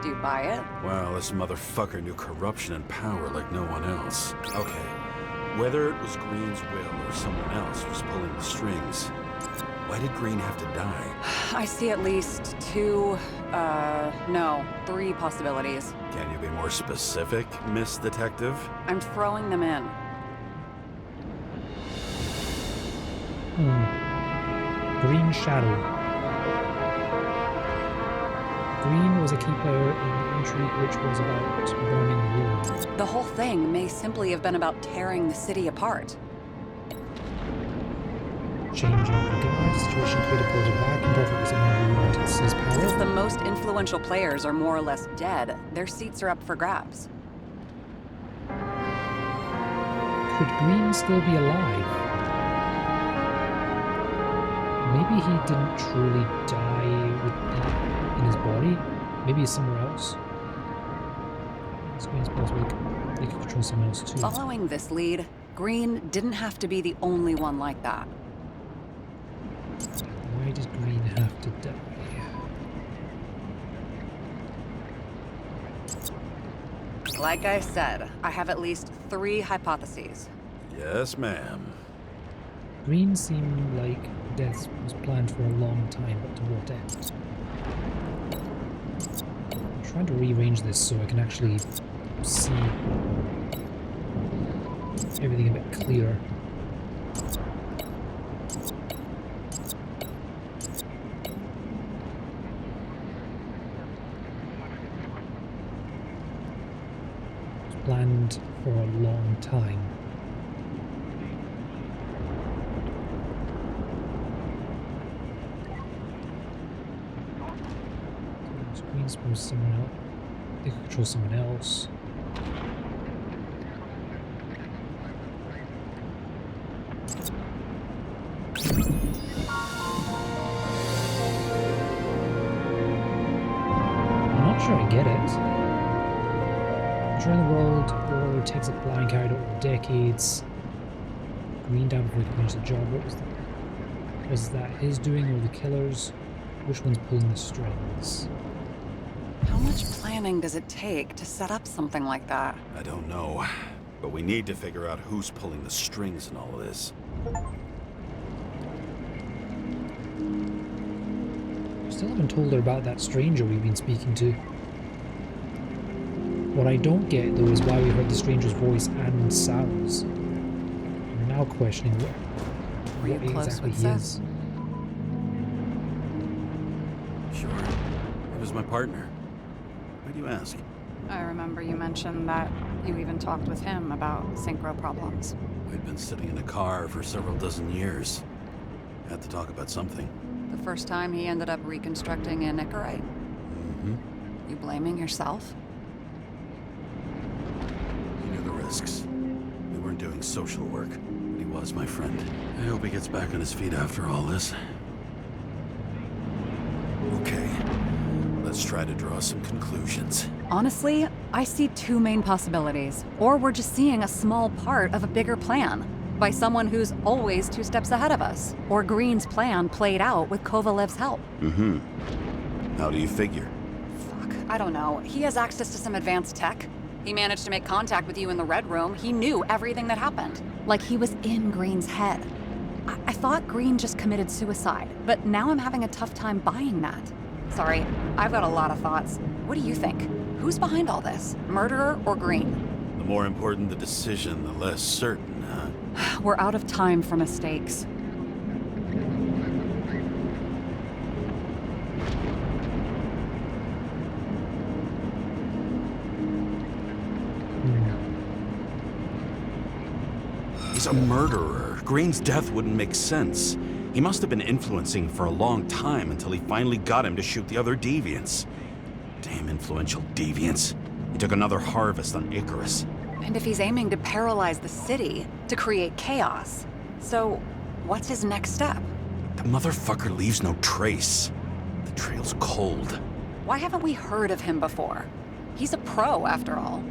Do you buy it? Well, this motherfucker knew corruption and power like no one else. Okay, whether it was Green's will or someone else was pulling the strings, why did Green have to die? I see at least three possibilities. Can you be more specific, Miss Detective? I'm throwing them in. Green Shadow. Green was a key player in the intrigue which was about burning Rome. The whole thing may simply have been about tearing the city apart. Changing the situation could have pulled it back and perfect was someone who wanted to seize Since power. the most influential players are more or less dead, their seats are up for grabs. Could Green still be alive? Maybe he didn't truly die in his body. Maybe he's somewhere else. Green's possible. He could control someone else too. Following this lead, Green didn't have to be the only one like that. Why did Green have to die? Like I said, I have at least 3 hypotheses. Yes, ma'am. Green seemed like death was planned for a long time, but to what end? I'm trying to rearrange this so I can actually see everything a bit clearer. It was planned for a long time. Green's supposed someone else. They could control someone else. sure I get it. During the world, or takes a blind character over decades. Green down before he can finish the job. What was that? Was that his doing or the killer's? Which one's pulling the strings? How much planning does it take to set up something like that? I don't know, but we need to figure out who's pulling the strings in all of this. Still haven't told her about that stranger we've been speaking to. What I don't get, though, is why we heard the stranger's voice and sounds. I'm now questioning what exactly he is. Sure. He was my partner. Why do you ask? I remember you mentioned that you even talked with him about synchro problems. We'd been sitting in a car for several dozen years. Had to talk about something. The first time he ended up reconstructing a Nikrawl. Mm-hmm. You blaming yourself? He knew the risks. We weren't doing social work, but he was my friend. I hope he gets back on his feet after all this. Okay, let's try to draw some conclusions. Honestly, I see two main possibilities. Or we're just seeing a small part of a bigger plan by someone who's always 2 steps ahead of us. Or Green's plan played out with Kovalev's help. Mm-hmm. How do you figure? Fuck, I don't know. He has access to some advanced tech. He managed to make contact with you in the Red Room. He knew everything that happened. Like he was in Green's head. I thought Green just committed suicide, but now I'm having a tough time buying that. Sorry, I've got a lot of thoughts. What do you think? Who's behind all this? Murderer or Green? The more important the decision, the less certain, huh? We're out of time for mistakes. He's a murderer. Green's death wouldn't make sense. He must have been influencing for a long time until he finally got him to shoot the other deviants. Damn influential deviants. He took another harvest on Icarus. And if he's aiming to paralyze the city, to create chaos, so what's his next step? The motherfucker leaves no trace. The trail's cold. Why haven't we heard of him before? He's a pro, after all.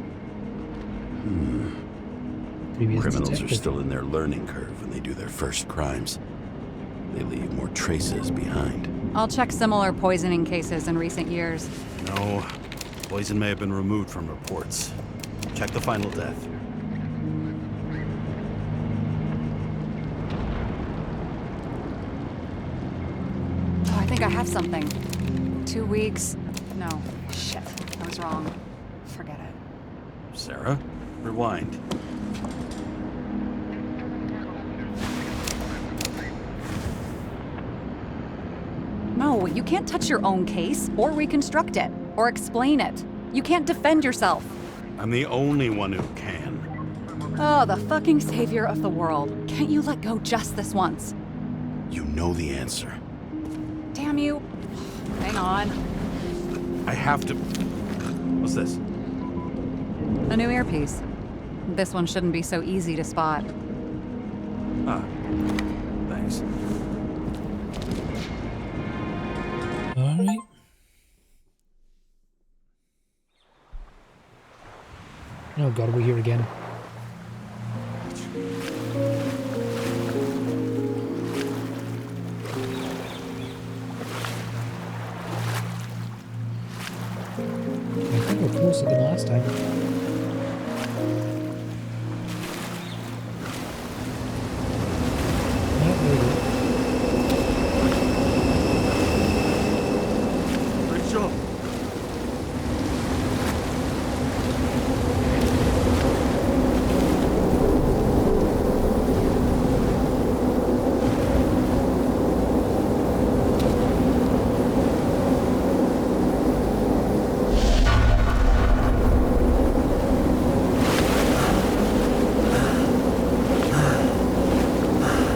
Criminals are still in their learning curve when they do their first crimes. They leave more traces behind. I'll check similar poisoning cases in recent years. No, poison may have been removed from reports. Check the final death. Oh, I think I have something. 2 weeks. No, shit. I was wrong. Forget it. Sarah, rewind. No, you can't touch your own case, or reconstruct it, or explain it. You can't defend yourself. I'm the only one who can. Oh, the fucking savior of the world. Can't you let go just this once? You know the answer. Damn you. Hang on. I have to... What's this? A new earpiece. This one shouldn't be so easy to spot. Ah, thanks. Alright. Oh god, we're here again. I think we're closer than last time. Yeah, there we go. Rachel!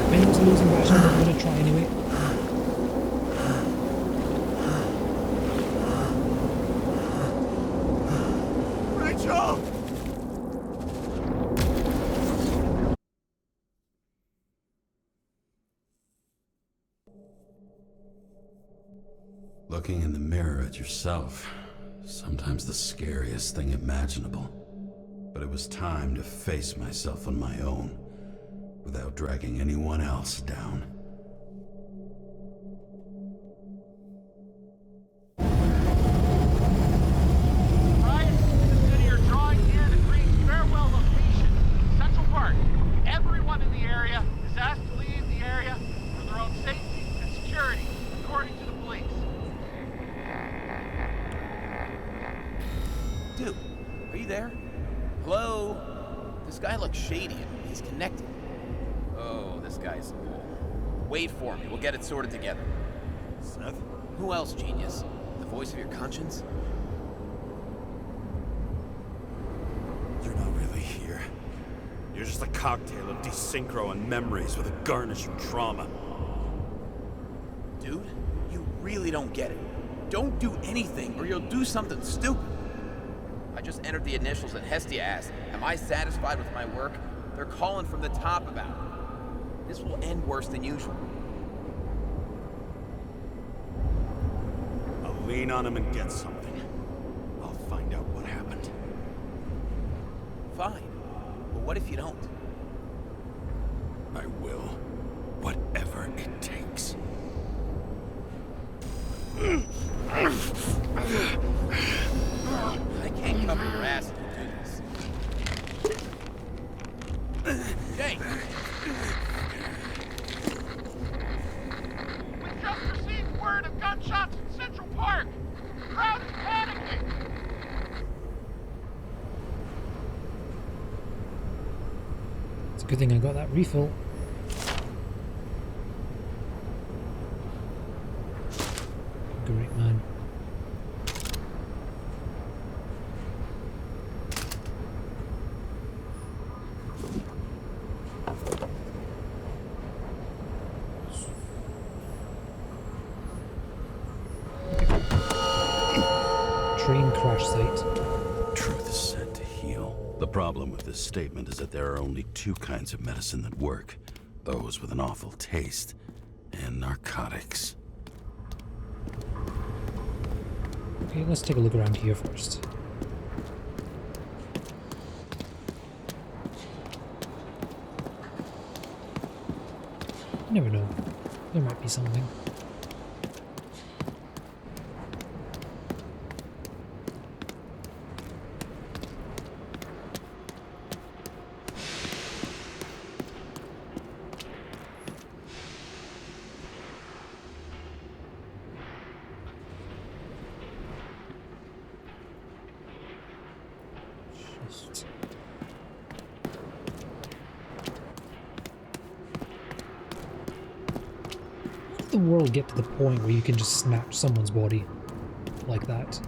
I know it's a losing battle, but I'm gonna try anyway. Rachel! Looking in the mirror at yourself Sometimes the scariest thing imaginable. But it was time to face myself on my own, without dragging anyone else down. Ryan, consider your drawing here the green farewell location, Central Park. Everyone in the area is asked to leave the area for their own safety and security, according to the police. Dude, are you there? Hello? This guy looks shady and he's connected. Oh, this guy's cool. Wait for me, we'll get it sorted together. Seth? Who else, genius? The voice of your conscience? You're not really here. You're just a cocktail of desynchro and memories with a garnish of trauma. Dude, you really don't get it. Don't do anything or you'll do something stupid. I just entered the initials that Hestia asked. Am I satisfied with my work? They're calling from the top about it. This will end worse than usual. I'll lean on him and get something. I'll find out what happened. Fine. But what if you don't? I will. Whatever it takes. I can't cover your ass if you do this. Jake! We just received word of gunshots in Central Park. The crowd is panicking. It's a good thing I got that refill. Great man. Train crash site. Truth is said to heal. The problem with this statement is that there are only two kinds of medicine that work. Those with an awful taste, and narcotics. Okay, let's take a look around here first. You never know. There might be something. Just... How did the world get to the point where you can just snatch someone's body like that?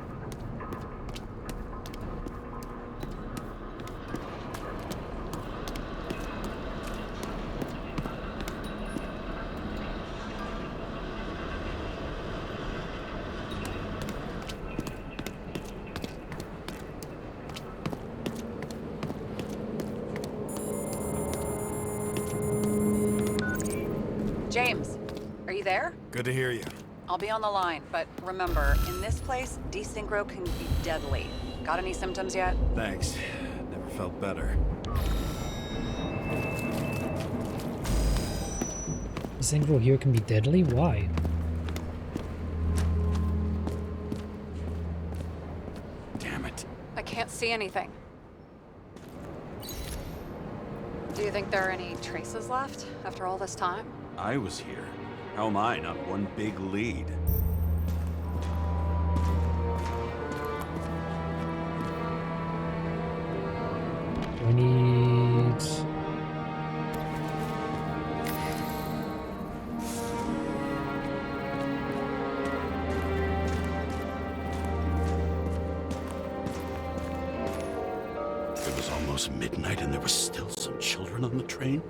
James, are you there? Good to hear you. I'll be on the line, but remember, in this place, desynchro can be deadly. Got any symptoms yet? Thanks. Never felt better. Desynchro here can be deadly? Why? Damn it. I can't see anything. Do you think there are any traces left after all this time? I was here. How am I not one big lead? Do I need... It was almost midnight and there was still some children on the train?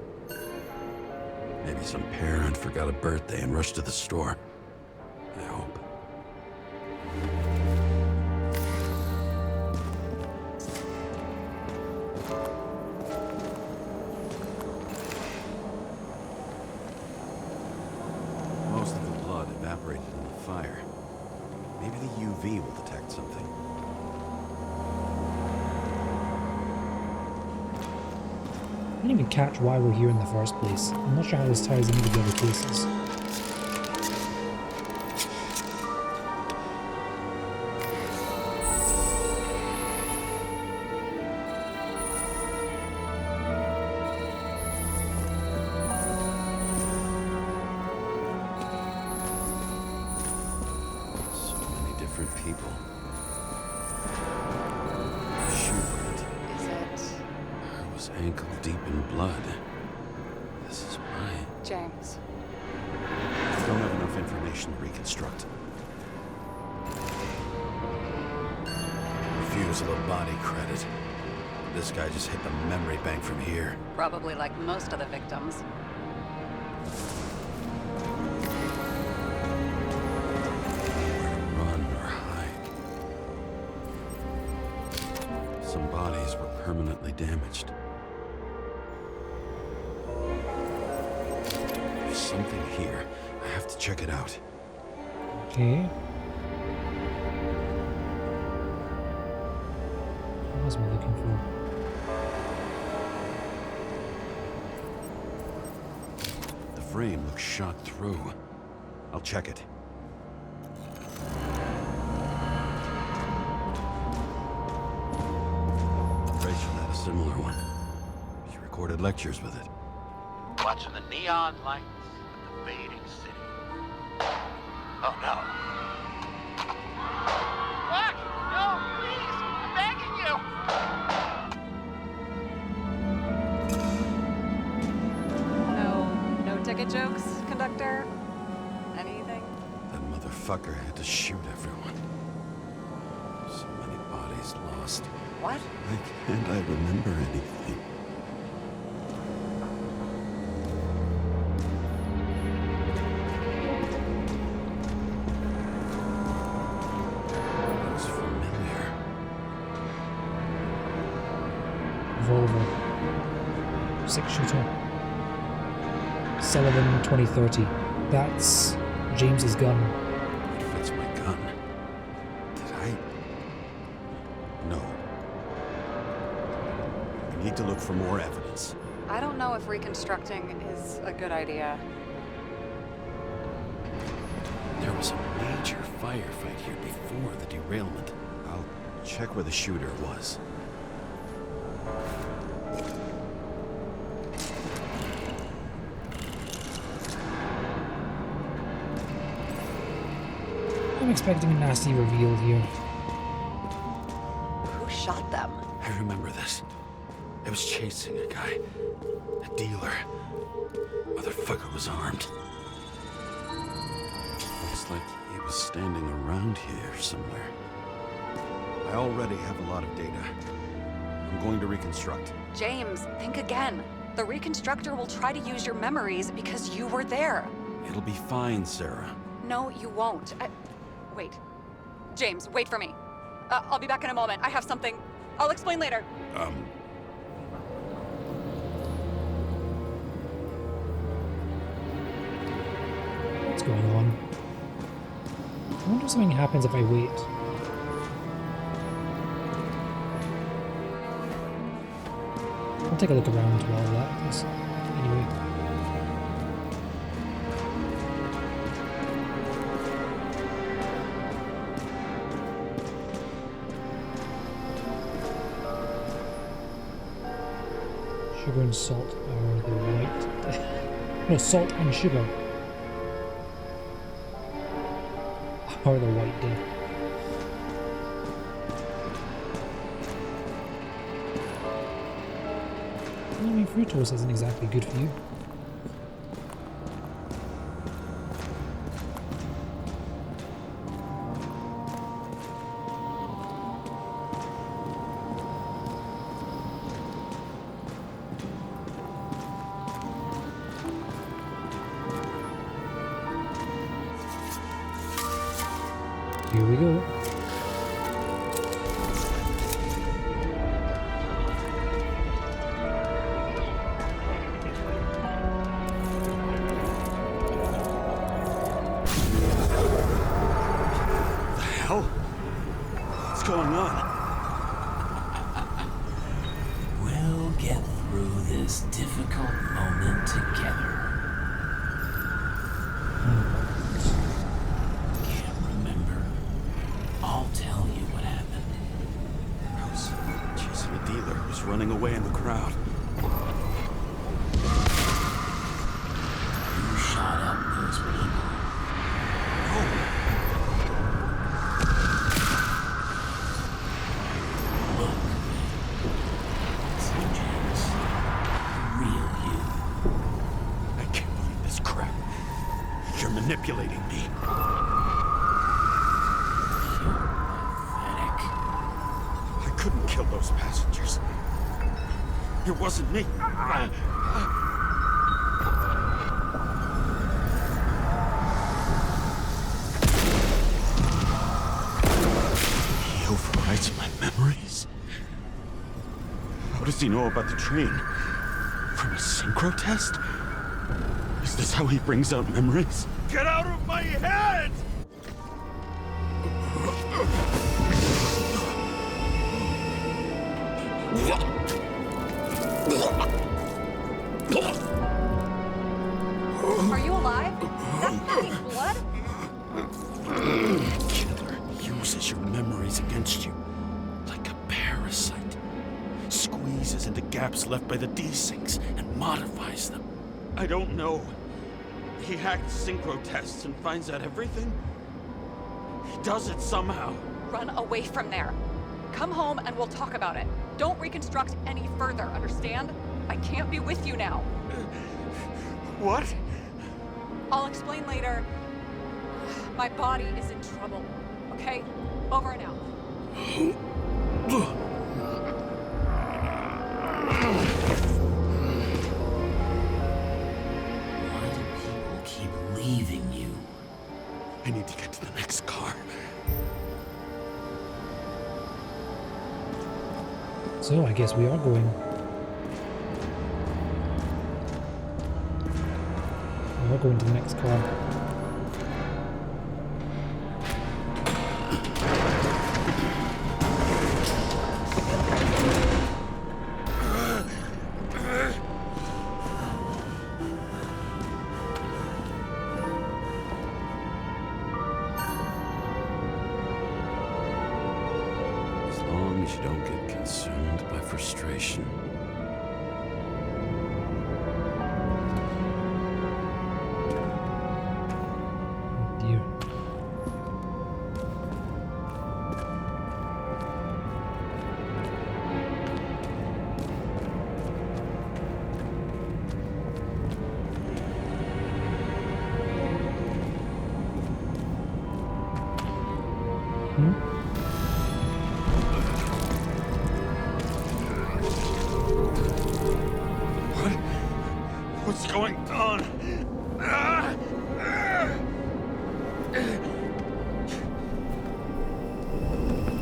Maybe some parent forgot a birthday and rushed to the store. I hope. Most of the blood evaporated in the fire. Maybe the UV will detect something. didn't even catch why we're here in the first place. I'm not sure how this ties into the other cases. People. Shoot. Is it? I was ankle deep in blood. This is mine. James. I don't have enough information to reconstruct. Refusal of body credit. This guy just hit the memory bank from here. Probably like most of the victims. Some bodies were permanently damaged. There's something here. I have to check it out. Okay. What was I looking for? The frame looks shot through. I'll check it. Rachel had a similar one. She recorded lectures with it. Watching the neon lights of the fading city. Oh no. What? No, please! I'm begging No, no ticket jokes, conductor? Anything? That motherfucker had to shoot everyone. So many bodies lost. What? Why can't I remember anything? It was familiar. Revolver. 6-shooter. Sullivan 2030. That's James's gun. It fits my gun. Did I? No. I need to look for more evidence. I don't know if reconstructing is a good idea. There was a major firefight here before the derailment. I'll check where the shooter was. I'm expecting a nasty reveal here. Who shot them? I remember this. I was chasing a guy. A dealer. Motherfucker was armed. Looks like he was standing around here somewhere. I already have a lot of data. I'm going to reconstruct. James, think again. The reconstructor will try to use your memories because you were there. It'll be fine, Sarah. No, you won't. Wait. James, wait for me. I'll be back in a moment. I have something. I'll explain later. What's going on? I wonder if something happens if I wait. I'll take a look around while that is. Anyway. Sugar and salt are the white. No, salt and sugar are the white dead. I mean, fructose isn't exactly good for you. Here we go. Hell? What's going on? We'll get through this difficult moment together. Can't remember. I'll tell you what happened. I was chasing a dealer who was running away in the crowd. You shot up those people. Look, James, real you. I can't believe this crap. You're manipulating me. Pathetic. I couldn't kill those passengers. It wasn't me. He overwrites my memories. How does he know about the train? From a synchro test? Is this how he brings out memories? Get out of my head! Are you alive? Is that fucking blood? Killer uses your memories against you like a parasite. Squeezes into gaps left by the desyncs and modifies them. I don't know. He hacked synchro tests and finds out everything. He does it somehow. Run away from there. Come home and we'll talk about it. Don't reconstruct any further, understand? I can't be with you now. What? I'll explain later. My body is in trouble. Okay? Over and out. Why do people keep leaving you? I need to get to the next car. So I guess we are going. We are going to the next car. As long as you don't get consumed by frustration. Dear. What's going on? Ah!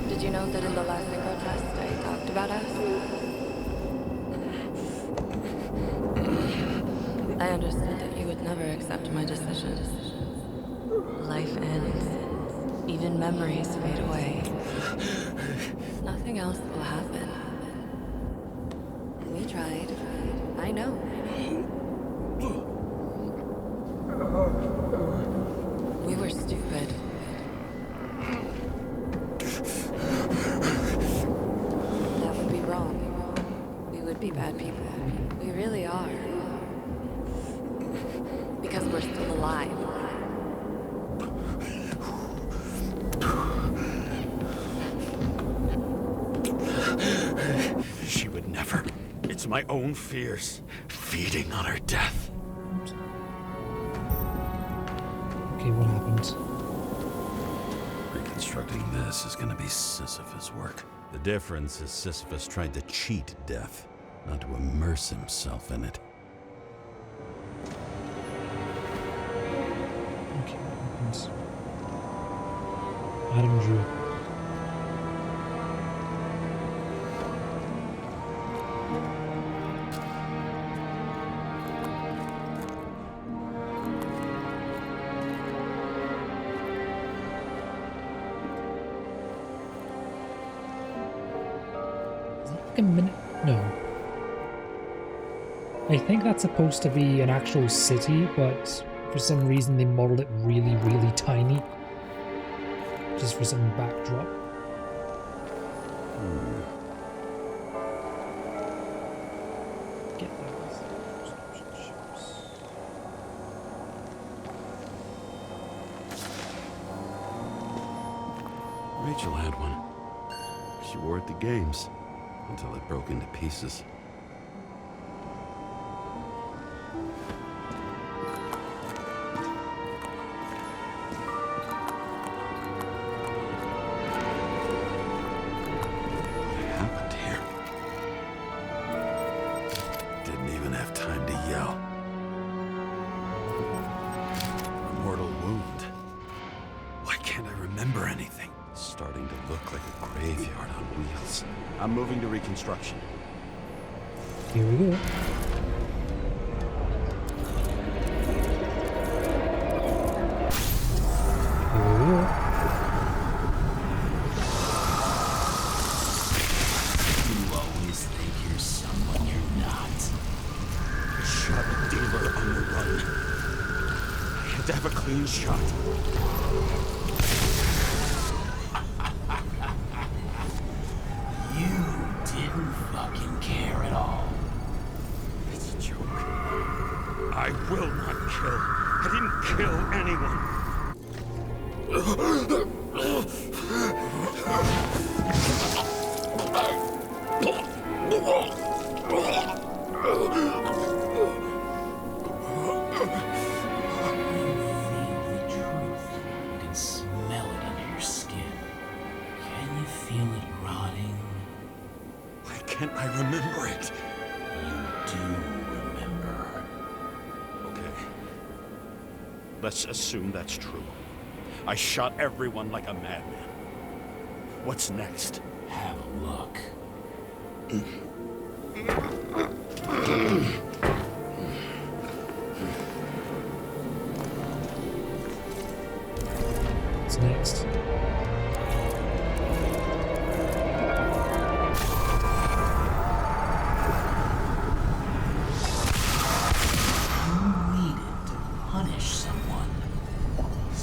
Did you know that in the last synchro test I talked about us? I understood that you would never accept my decisions. Life ends. Even memories fade away. Nothing else will happen. We tried. I know. We were stupid. That would be wrong. We would be bad people. We really are. Because we're still alive. She would never. It's my own fears feeding on her death. Okay, what happened? Reconstructing this is gonna be Sisyphus work. The difference is Sisyphus tried to cheat death, not to immerse himself in it. Okay, what happens? Adam drew. Is it like a minute? No. I think that's supposed to be an actual city, but for some reason they modeled it really, really tiny. Just for some backdrop. Get those. Rachel had one. She wore it to games until it broke into pieces. What happened here? Didn't even have time to yell. A mortal wound. Why can't I remember anything? Starting to look like a graveyard on wheels. I'm moving to reconstruction. Here we go. Here we go. You always think you're someone you're not. Shot a dealer on the run. I had to have a clean shot. You didn't fucking care at all. It's a joke. I will not kill. I didn't kill anyone. I remember it. You do remember. Okay. Let's assume that's true. I shot everyone like a madman. What's next? Have a look. What's next?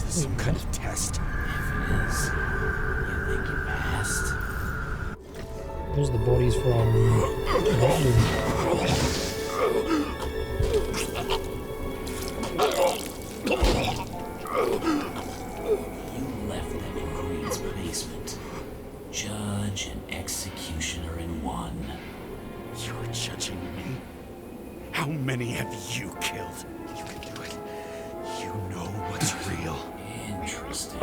Some kind of test. If it is, you think you passed? Those are the bodies from Scotland. You left them in Green's basement. Judge and executioner in one. You're judging me? How many have you killed? You can do it. You know what's real. Interesting.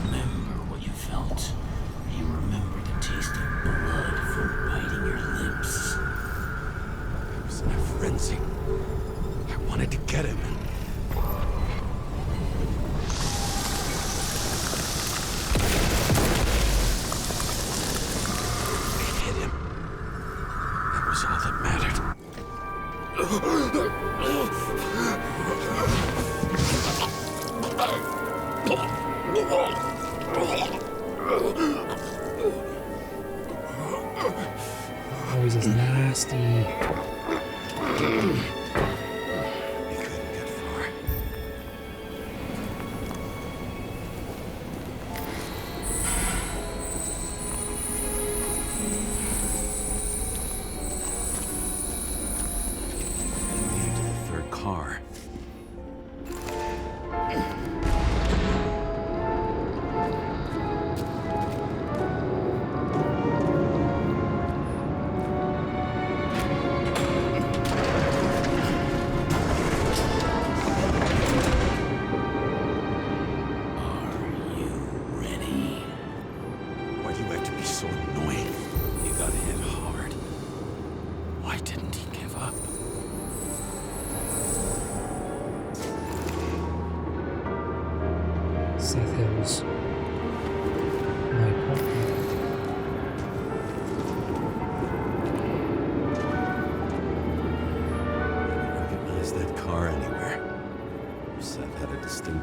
Remember what you felt. You remember the taste of blood from biting your lips. I was in a frenzy. I wanted to get him. It hit him. That was all that mattered. Always is nasty. He couldn't get far. Lead to the third car.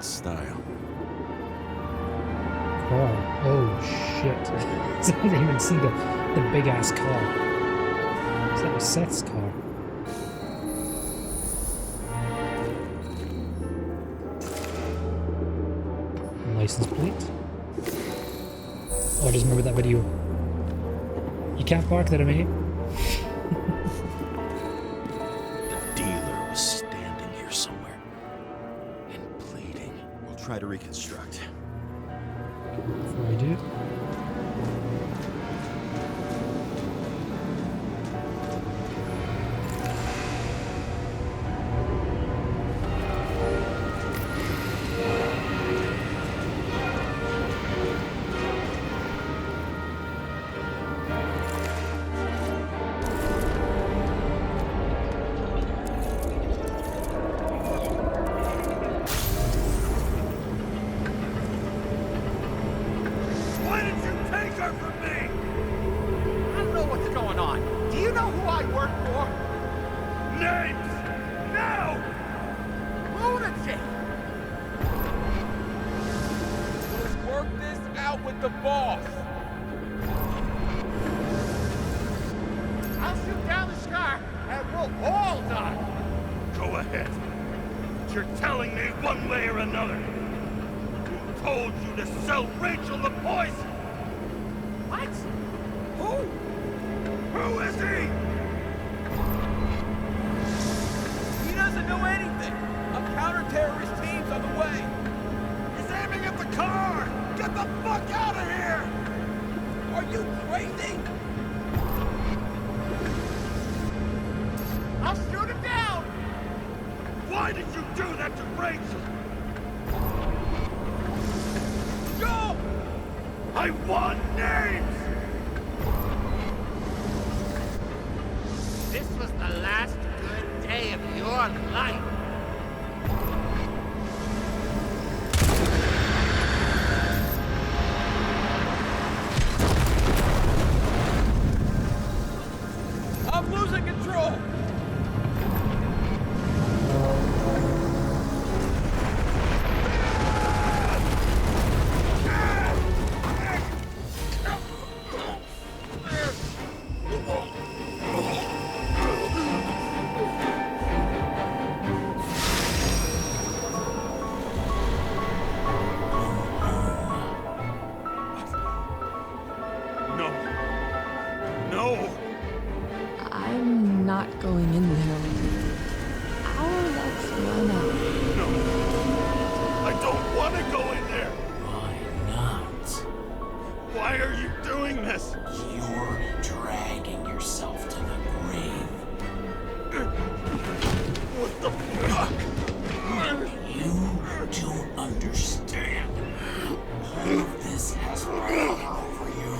in style. Car. Oh shit. I didn't even see the big ass car. So that was Seth's car. License plate. Oh, I just remember that video. You can't park there, mate. The dealer was standing here somewhere and pleading. We'll try to reconstruct. Before I do. Why did you take her from me? I don't know what's going on. Do you know who I work for? Names! Now! Lunatic! Let's work this out with the boss. I'll shoot down the scar and we'll all die. Go ahead. But you're telling me one way or another. Who told you to sell Rachel the poison? What? Who? Who is he? He doesn't know anything. A counter-terrorist team's on the way. He's aiming at the car! Get the fuck out of here! Are you crazy? I'll shoot him down! Why did you do that to Rachel? Go! I want names! This was the last good day of your life. I'm losing control! No. No! I'm not going in there. Our luck's run out. No. I don't want to go in there. Why not? Why are you doing this? You're dragging yourself to the grave. What the fuck? You don't understand. All of this has power over you.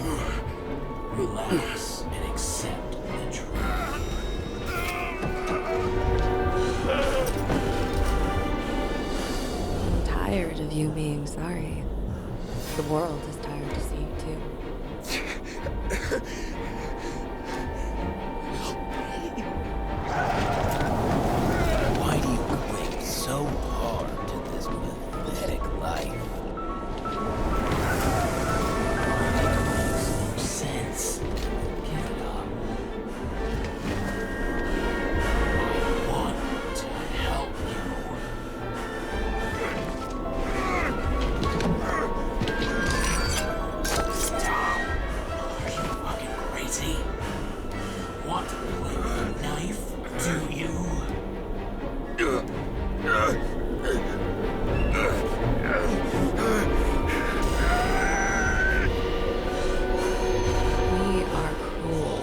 Relax and accept the truth. I'm tired of you being sorry. The world is tired to see you too. Why do you cling so hard to this pathetic life? It makes no sense. Give it up. I want to help you. Stop. Are you fucking crazy? Want to play with a knife, do you? We are cruel.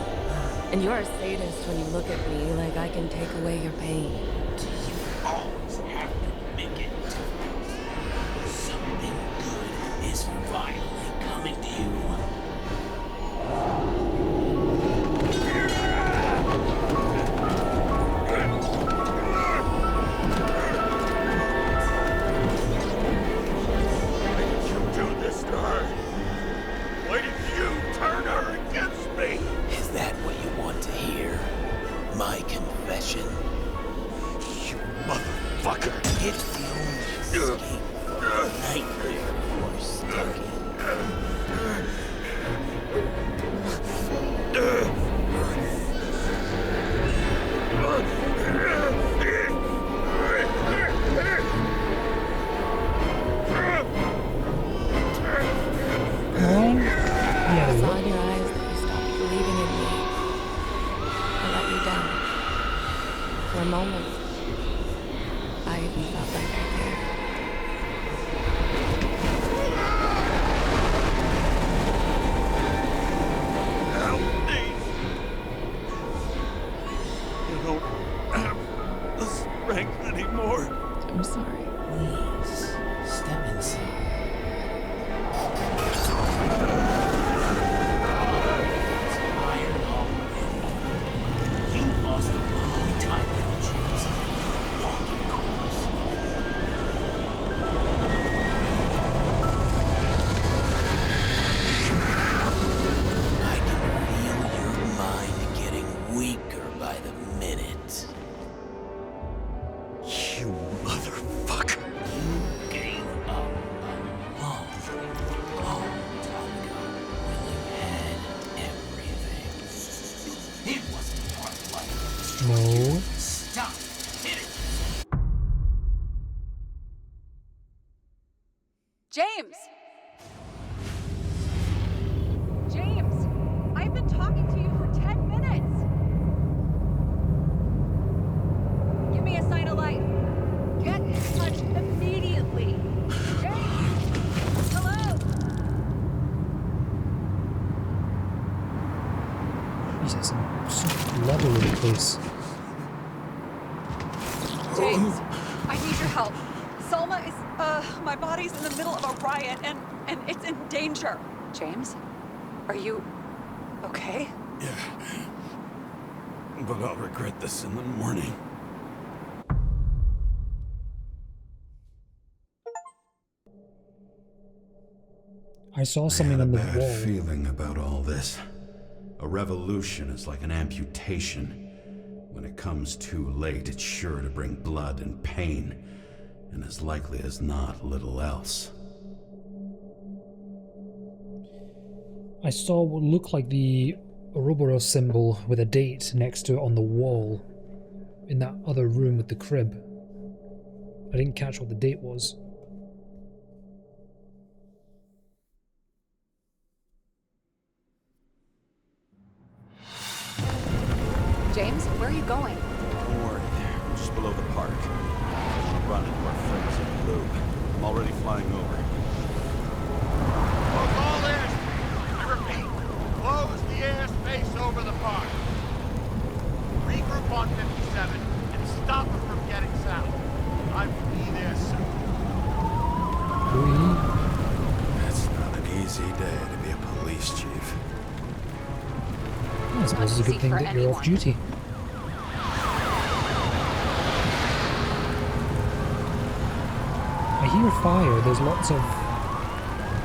And you're a sadist when you look at me like I can take away your pain. Do you always have to make it? Something good is finally coming to you. Why did you do this to her? Why did you turn her against me? Is that what you want to hear? My confession? For a moment, I even felt like I cared. Help me! I don't have the strength anymore. I'm sorry. Please, step inside. Tired already. You lost a long time ago, James. Walking course. I can feel your mind getting weaker by the minute. You motherfucker. You gave up a long time ago when you had everything. It wasn't part of life. No. Stop. Hit it. James! James! I've been talking to you for 10 minutes! Give me a sign of life. Get in touch immediately. James! Hello? Jesus, I'm so blood all over the place. James, I need your help. Selma is, my body's in the middle of a riot and it's in danger. James? Are you okay? Yeah. But I'll regret this in the morning. I saw I something had a on the bad wall. feeling about all this. A revolution is like an amputation. When it comes too late, it's sure to bring blood and pain, and as likely as not, little else. I saw what looked like the Ouroboros symbol with a date next to it on the wall in that other room with the crib. I didn't catch what the date was. James, where are you going? Don't worry. I'm just below the park. I should run into our friends in blue. I'm already flying over. Close all airspace. I repeat, close the airspace over the park. Regroup on 57 and stop them from getting south. I will be there soon. It's not an easy day to be a police chief. I suppose it's a good thing that you're off duty. I hear fire. There's lots of.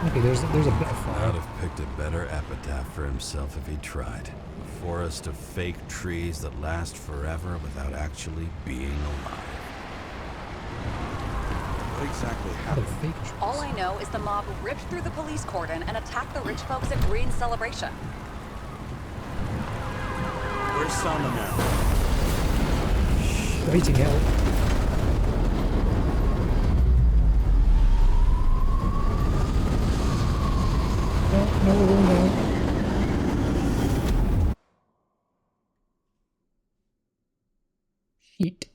Okay, there's a bit of I'd fire. have picked a better epitaph for himself if he tried. A forest of fake trees that last forever without actually being alive. What exactly Out happened? of fake trees. All I know is the mob ripped through the police cordon and attacked the rich folks at Green's celebration. Where's Selma now? Waiting out. No, we're going down. Shit.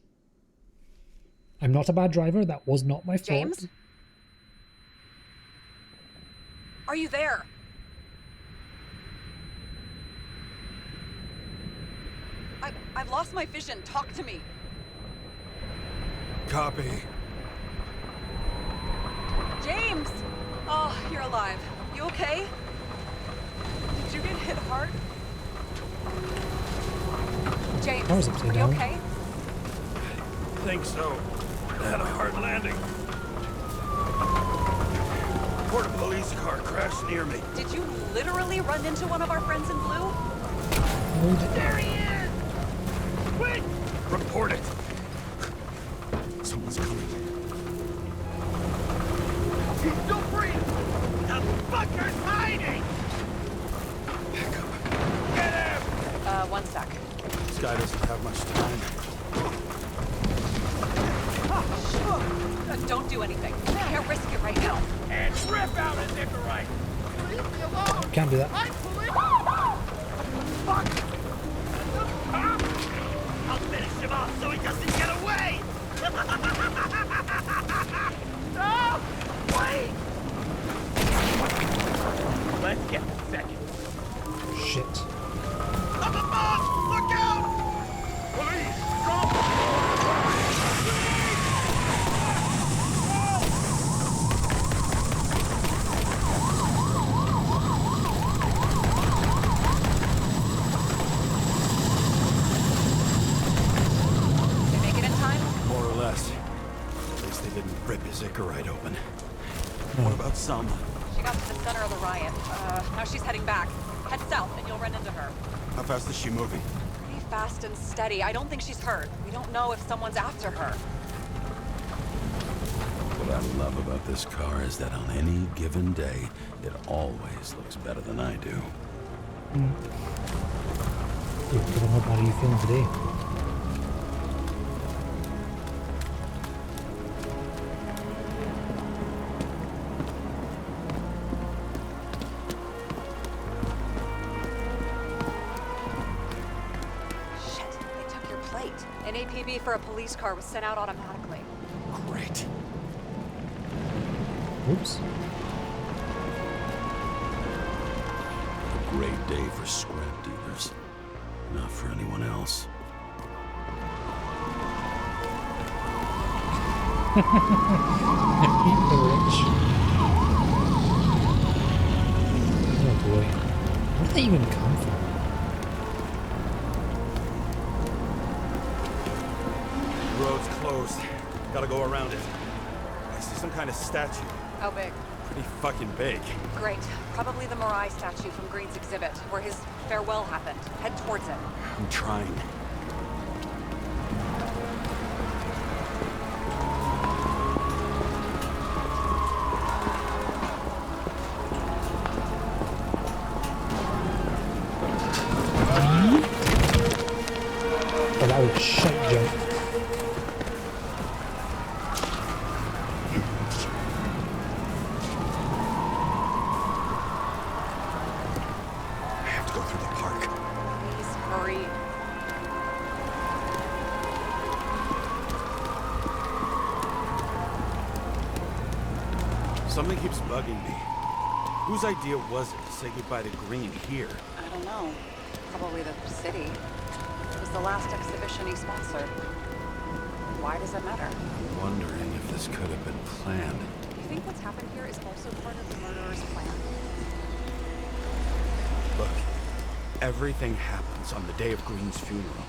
I'm not a bad driver. That was not my fault. James? Are you there? I've lost my vision. Talk to me. Copy. James! Oh, you're alive. You okay? Did you get hit hard? James, I was upside are you down. okay? I think so. I had a hard landing. Report a police car crashed near me. Did you literally run into one of our friends in blue? There he is! Quick! Report it. Someone's coming. He's still breathing! The fucker's hiding! Back up. Get him! One sec. This guy doesn't have much time. Don't do anything. Can't risk it right now. And rip out a Nikrawl! Leave me alone! Can't do that. I'm police! Fuck! I'll finish him off so he doesn't shit. Up above! Look out! Police! Drop! They make it in time? More or less. At least they didn't rip his Icarite open. What about Selma? She got to the center of the riot. Now she's heading back. Head south and you'll run into her. How fast is she moving? Pretty fast and steady. I don't think she's hurt. We don't know if someone's after her. What I love about this car is that on any given day, it always looks better than I do. How are you feeling today? Shit, they took your plate. An APB for a police car was sent out automatically. Great. Oops. A great day for scrap dealers. Not for anyone else. Eat the rich. Oh boy. Where did they even come from? The road's closed. Gotta go around it. I see some kind of statue. How big? Pretty fucking big. Great. Probably the Morai statue from Green's exhibit, where his farewell happened. Head towards it. I'm trying. Oh, that was shite jump. I have to go through the park. Please hurry. Something keeps bugging me. Whose idea was it to say goodbye to Green here? I don't know. Probably the city. It was the last exhibition he sponsored. Why does it matter? I'm wondering if this could have been planned. Do you think what's happened here is also part of the murderer's plan? Look, everything happens on the day of Green's funeral.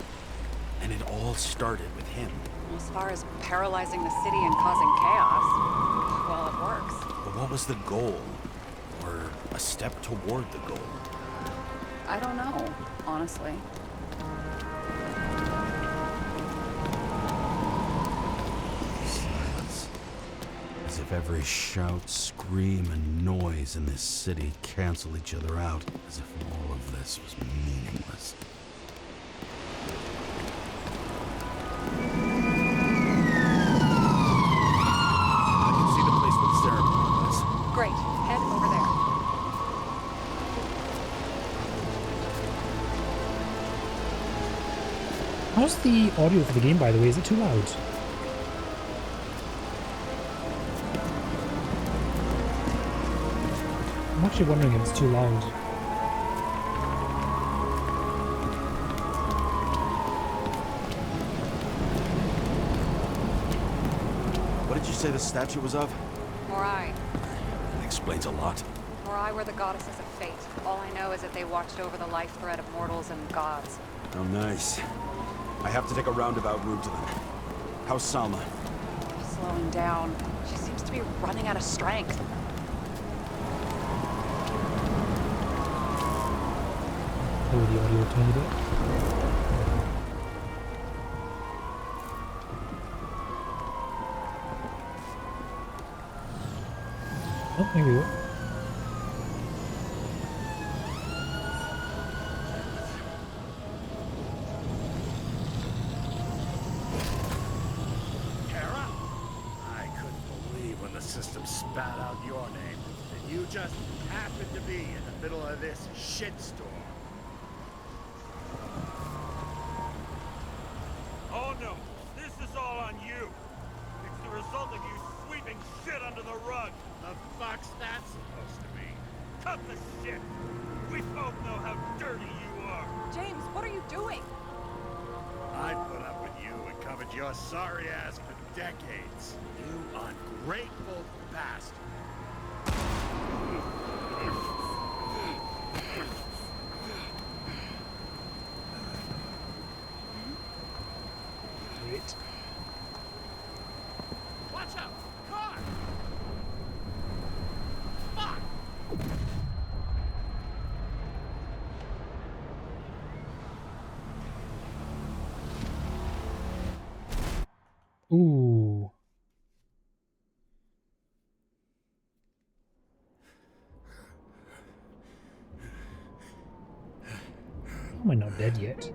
And it all started with him. As far as paralyzing the city and causing chaos, well, it works. But what was the goal? Or a step toward the goal? I don't know, honestly. Silence. As if every shout, scream, and noise in this city cancel each other out. As if all of this was meaningless. I can see the place where the ceremony was. Great. Head over there. How's the audio for the game, by the way? Is it too loud? I'm actually wondering if it's too loud. What did you say the statue was of? Morai. That explains a lot. Morai were the goddesses of fate. All I know is that they watched over the life thread of mortals and gods. Oh, nice. I have to take a roundabout route to them. How's Salma? Slowing down. She seems to be running out of strength. Lower the audio a tiny bit. Oh, there we go. Kara? I couldn't believe when the system spat out your name, and you just happened to be in the middle of this shitstorm. Oh no, this is all on you. It's the result of you sweeping shit under the rug. The fuck's that supposed to mean? Cut the shit. We both know how dirty a sorry ass for decades. You ungrateful bastard. Great. Watch out! Car! Fuck! Ooh. How am I not dead yet?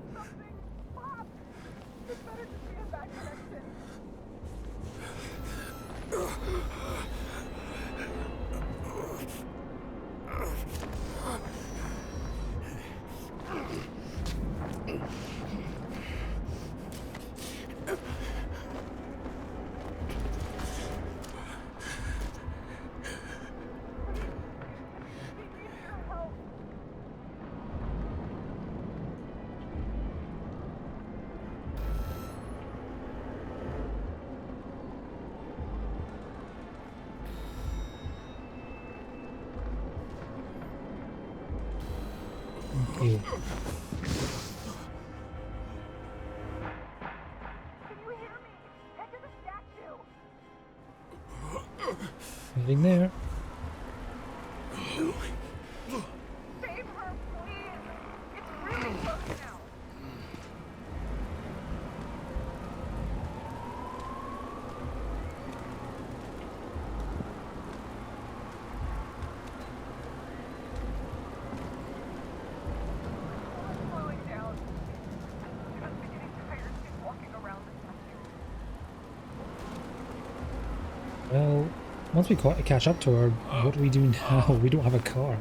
Okay. Anything there? Save her, please! It's really close now! I'm slowing down. I'm just beginning tired of walking around this. Well, once we catch up to her, what do we do now? We don't have a car.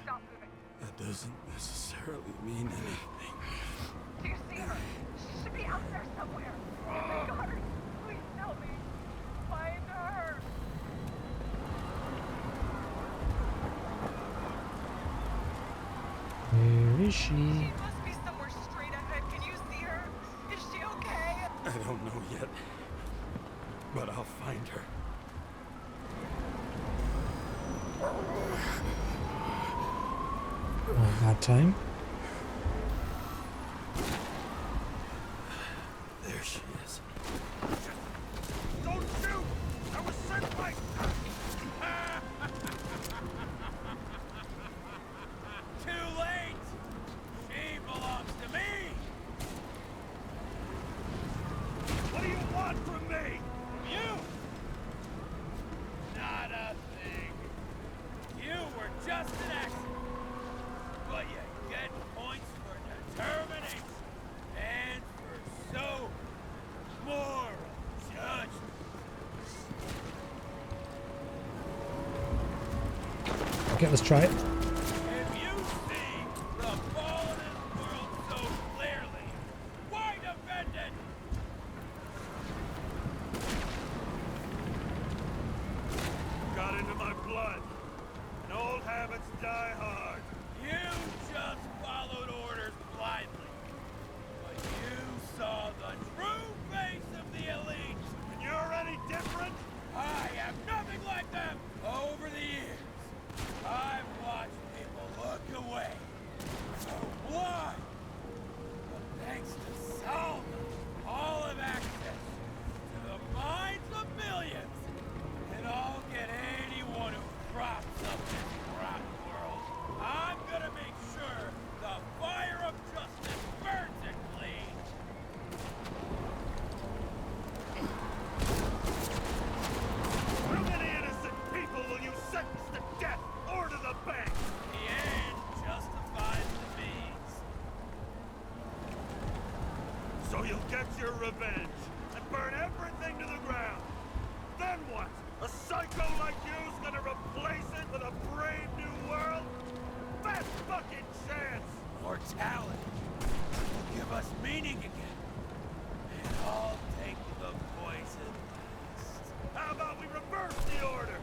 Stop moving. That doesn't necessarily mean anything. Do you see her? She should be out there somewhere. Oh my God, please tell me. Find her. Where is she? She must be somewhere straight ahead. Can you see her? Is she okay? I don't know yet, but I'll find her. Oh, bad time. There she is. Don't shoot! I was sent by... Too late! She belongs to me! What do you want from me? You? Not a thing. You were just an accident. But you get points for determination. And for so moral judgment. Okay, let's try it. If you see the fallen world so clearly, why defend it? Got into my blood, and old habits die hard. You just followed orders blindly, but you saw the true face of the elite. And you're any different? I am nothing like them. Over the years, I've watched people look away, so blind. But thanks to Solomon, all have access to the minds of millions, and I'll get anyone who crops up this rotten world. I'm gonna make sure the fire of justice burns it clean. How many innocent people will you sentence to death or to the bank? The end justifies the means. So you'll get your revenge and burn everything to the ground. Then what? A psycho like you's gonna replace it with a brave new world? Best fucking chance! Mortality will give us meaning again. And I'll take the poison. How about we reverse the order?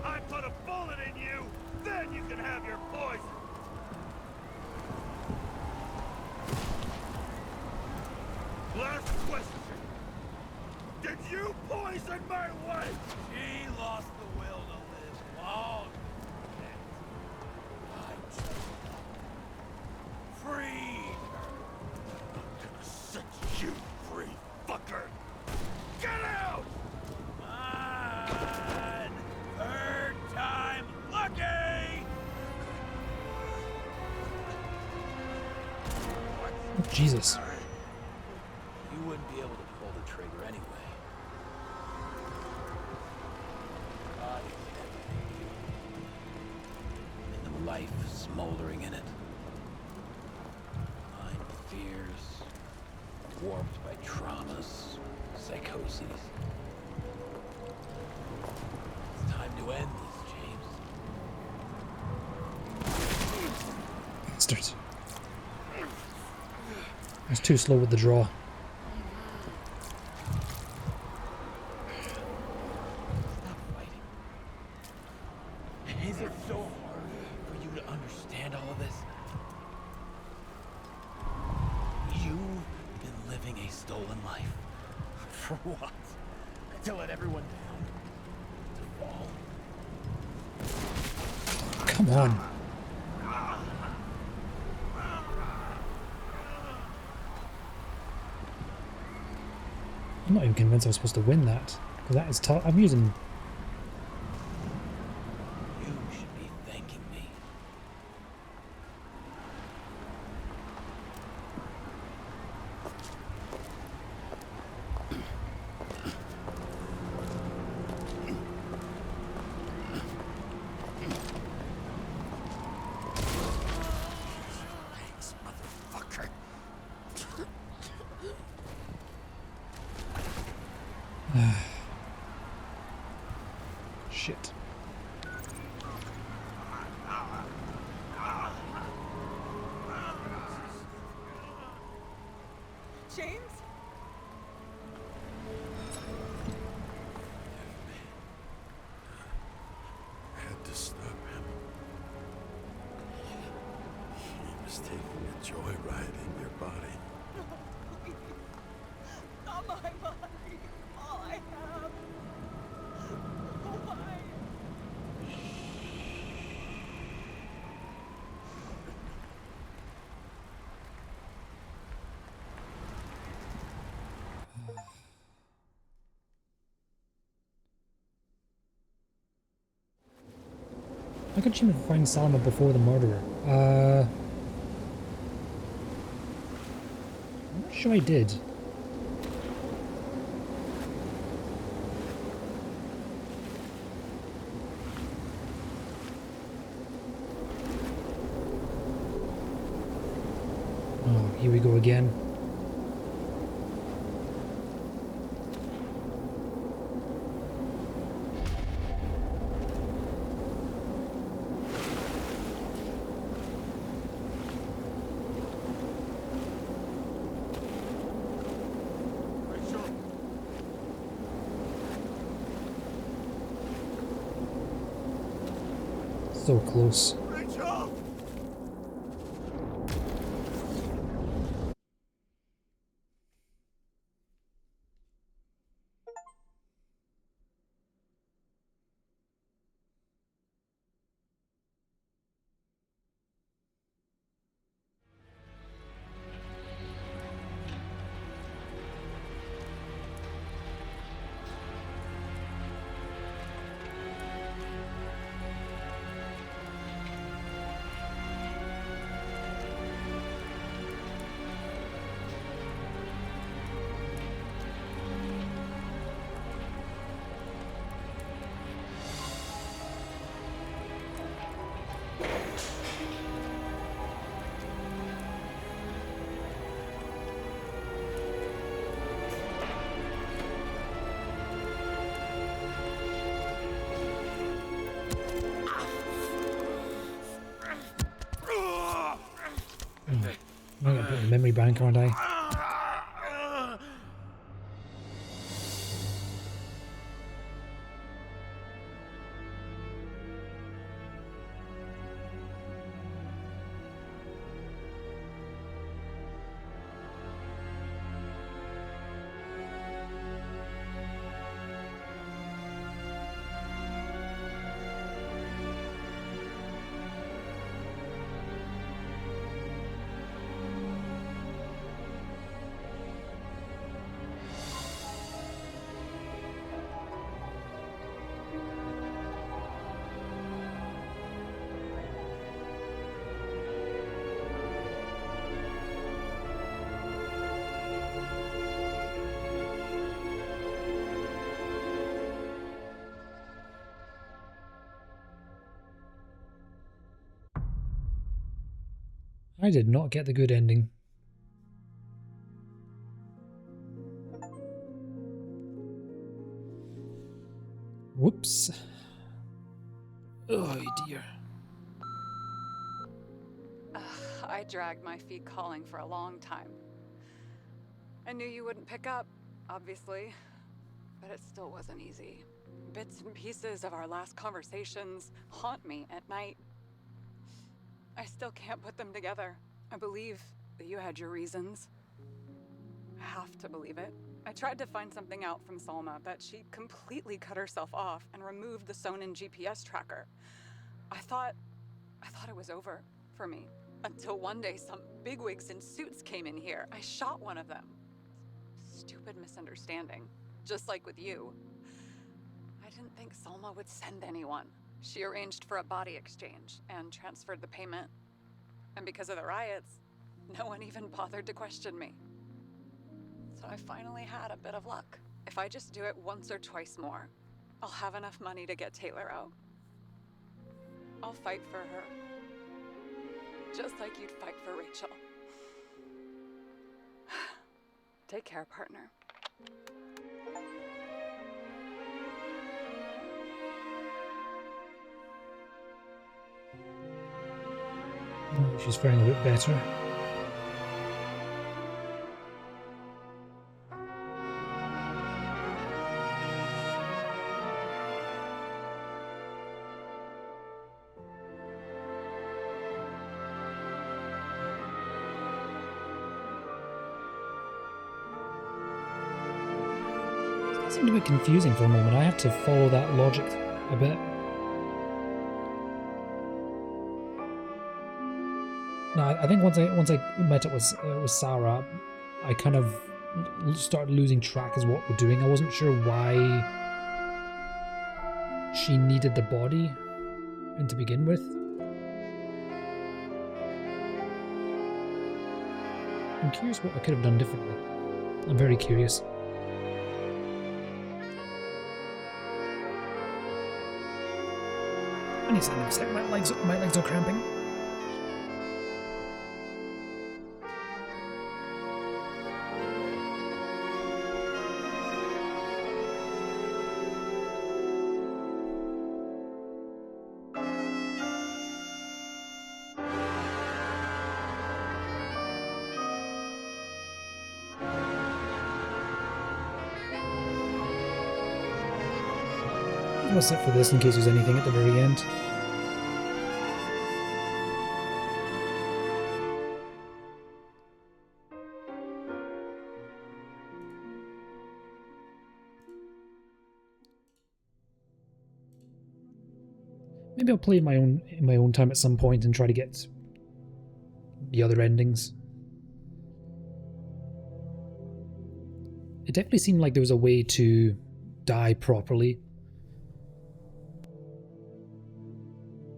I put a bullet in you, then you can have your poison. Oh, Jesus. You wouldn't be able to pull the trigger anyway. And the life smoldering in it. Mind fears, warped by traumas, psychoses. It's time to end this, James. Bastards. I was too slow with the draw. Stop fighting. Is it so hard for you to understand all of this? You've been living a stolen life. For what? To let everyone down? To fall? Come on. I'm not even convinced I was supposed to win that. Because that is tough. I'm using... You should be thanking me. Thanks, motherfucker. Shit. James? I had to stop him. He was taking a joyride in your body. Not my body. All I have. Why? I could you find Salma before the murderer? I'm not sure I did. Oh, here we go again. Rachel, So close. Rachel! I gotta put the memory bank, aren't I? I did not get the good ending. Whoops. Oh dear. I dragged my feet calling for a long time. I knew you wouldn't pick up, obviously, but it still wasn't easy. Bits and pieces of our last conversations haunt me at night. I still can't put them together. I believe that you had your reasons. I have to believe it. I tried to find something out from Salma, but she completely cut herself off and removed the Sonin GPS tracker. I thought it was over for me. Until one day some bigwigs in suits came in here. I shot one of them. Stupid misunderstanding. Just like with you. I didn't think Salma would send anyone. She arranged for a body exchange and transferred the payment. And because of the riots, no one even bothered to question me. So I finally had a bit of luck. If I just do it once or twice more, I'll have enough money to get Taylor out. I'll fight for her. Just like you'd fight for Rachel. Take care, partner. Oh, she's faring a bit better. It seemed a bit confusing for a moment. I had to follow that logic a bit. No, I think once I met up with Sarah, I kind of started losing track as what we're doing. I wasn't sure why she needed the body and to begin with. I'm curious what I could have done differently. I'm very curious. I need something to my legs are cramping. I'll sit for this in case there's anything at the very end. Maybe I'll play in my own time at some point and try to get the other endings. It definitely seemed like there was a way to die properly,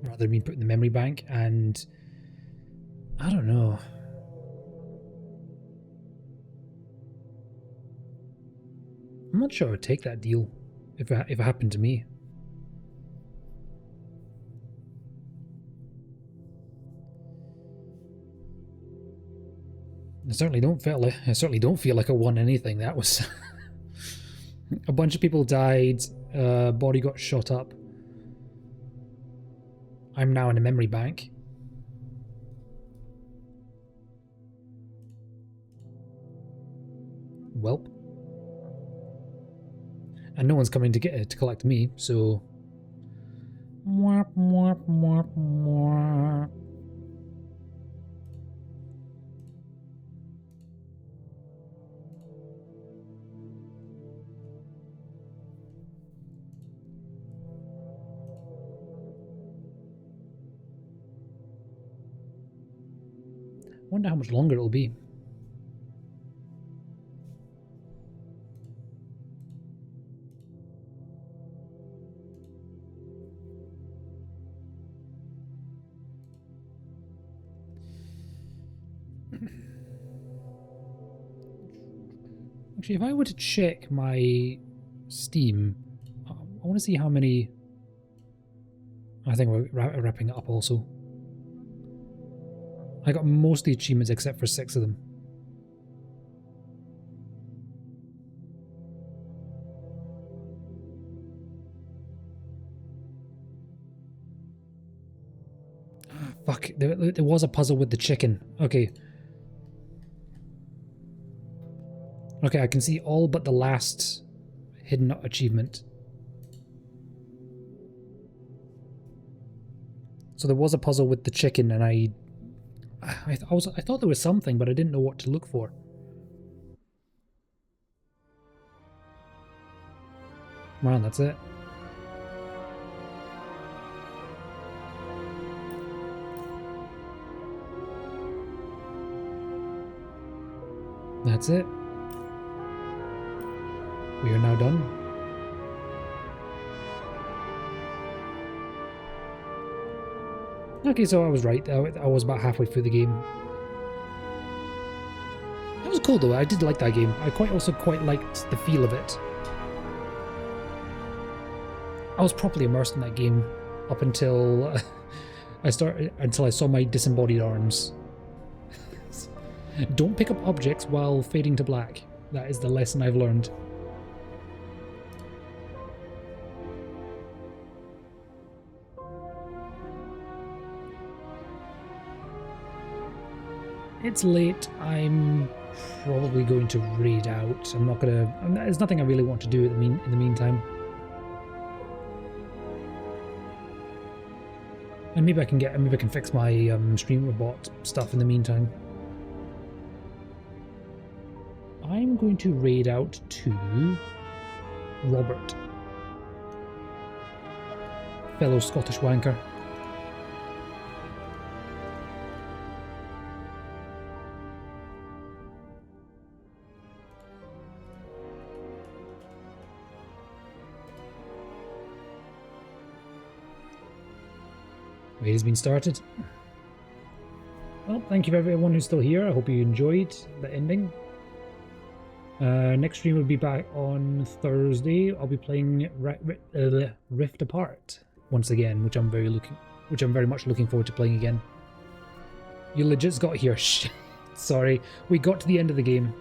rather than being put in the memory bank, and I don't know. I'm not sure I would take that deal if it happened to me. I certainly don't feel like I won anything. That was a bunch of people died. Body got shot up. I'm now in a memory bank. Welp. And no one's coming to collect me, so. Mwah, mwah, mwah, mwah. Wonder how much longer it'll be. Actually, if I were to check my Steam, I want to see how many. I think we're wrapping it up also. I got most of the achievements except for 6 of them. Fuck, there was a puzzle with the chicken. Okay. Okay, I can see all but the last hidden achievement. So there was a puzzle with the chicken, and I thought there was something, but I didn't know what to look for. Come on, that's it. That's it. We are now done. Okay, so I was right. I was about halfway through the game. It was cool though. I did like that game. I also quite liked the feel of it. I was properly immersed in that game up until until I saw my disembodied arms. Don't pick up objects while fading to black. That is the lesson I've learned. It's late. I'm probably going to raid out. I'm not gonna. There's nothing I really want to do in the meantime. And maybe I can fix my streamer bot stuff in the meantime. I'm going to raid out to Robert, fellow Scottish wanker. Raid has been started. Well, thank you for everyone who's still here. I hope you enjoyed the ending. Next stream will be back on Thursday. I'll be playing Rift Apart once again, which I'm very much looking forward to playing again. You legit got here. Sorry, we got to the end of the game.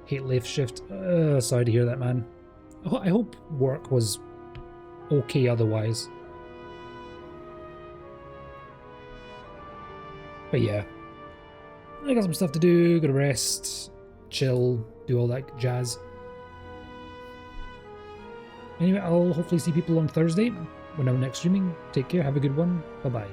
Hate lift shift. Sorry to hear that, man. I hope work was okay otherwise. But yeah, I got some stuff to do. Gotta rest. Chill, do all that jazz. Anyway, I'll hopefully see people on Thursday when I'm next streaming. Take care, have a good one. Bye bye.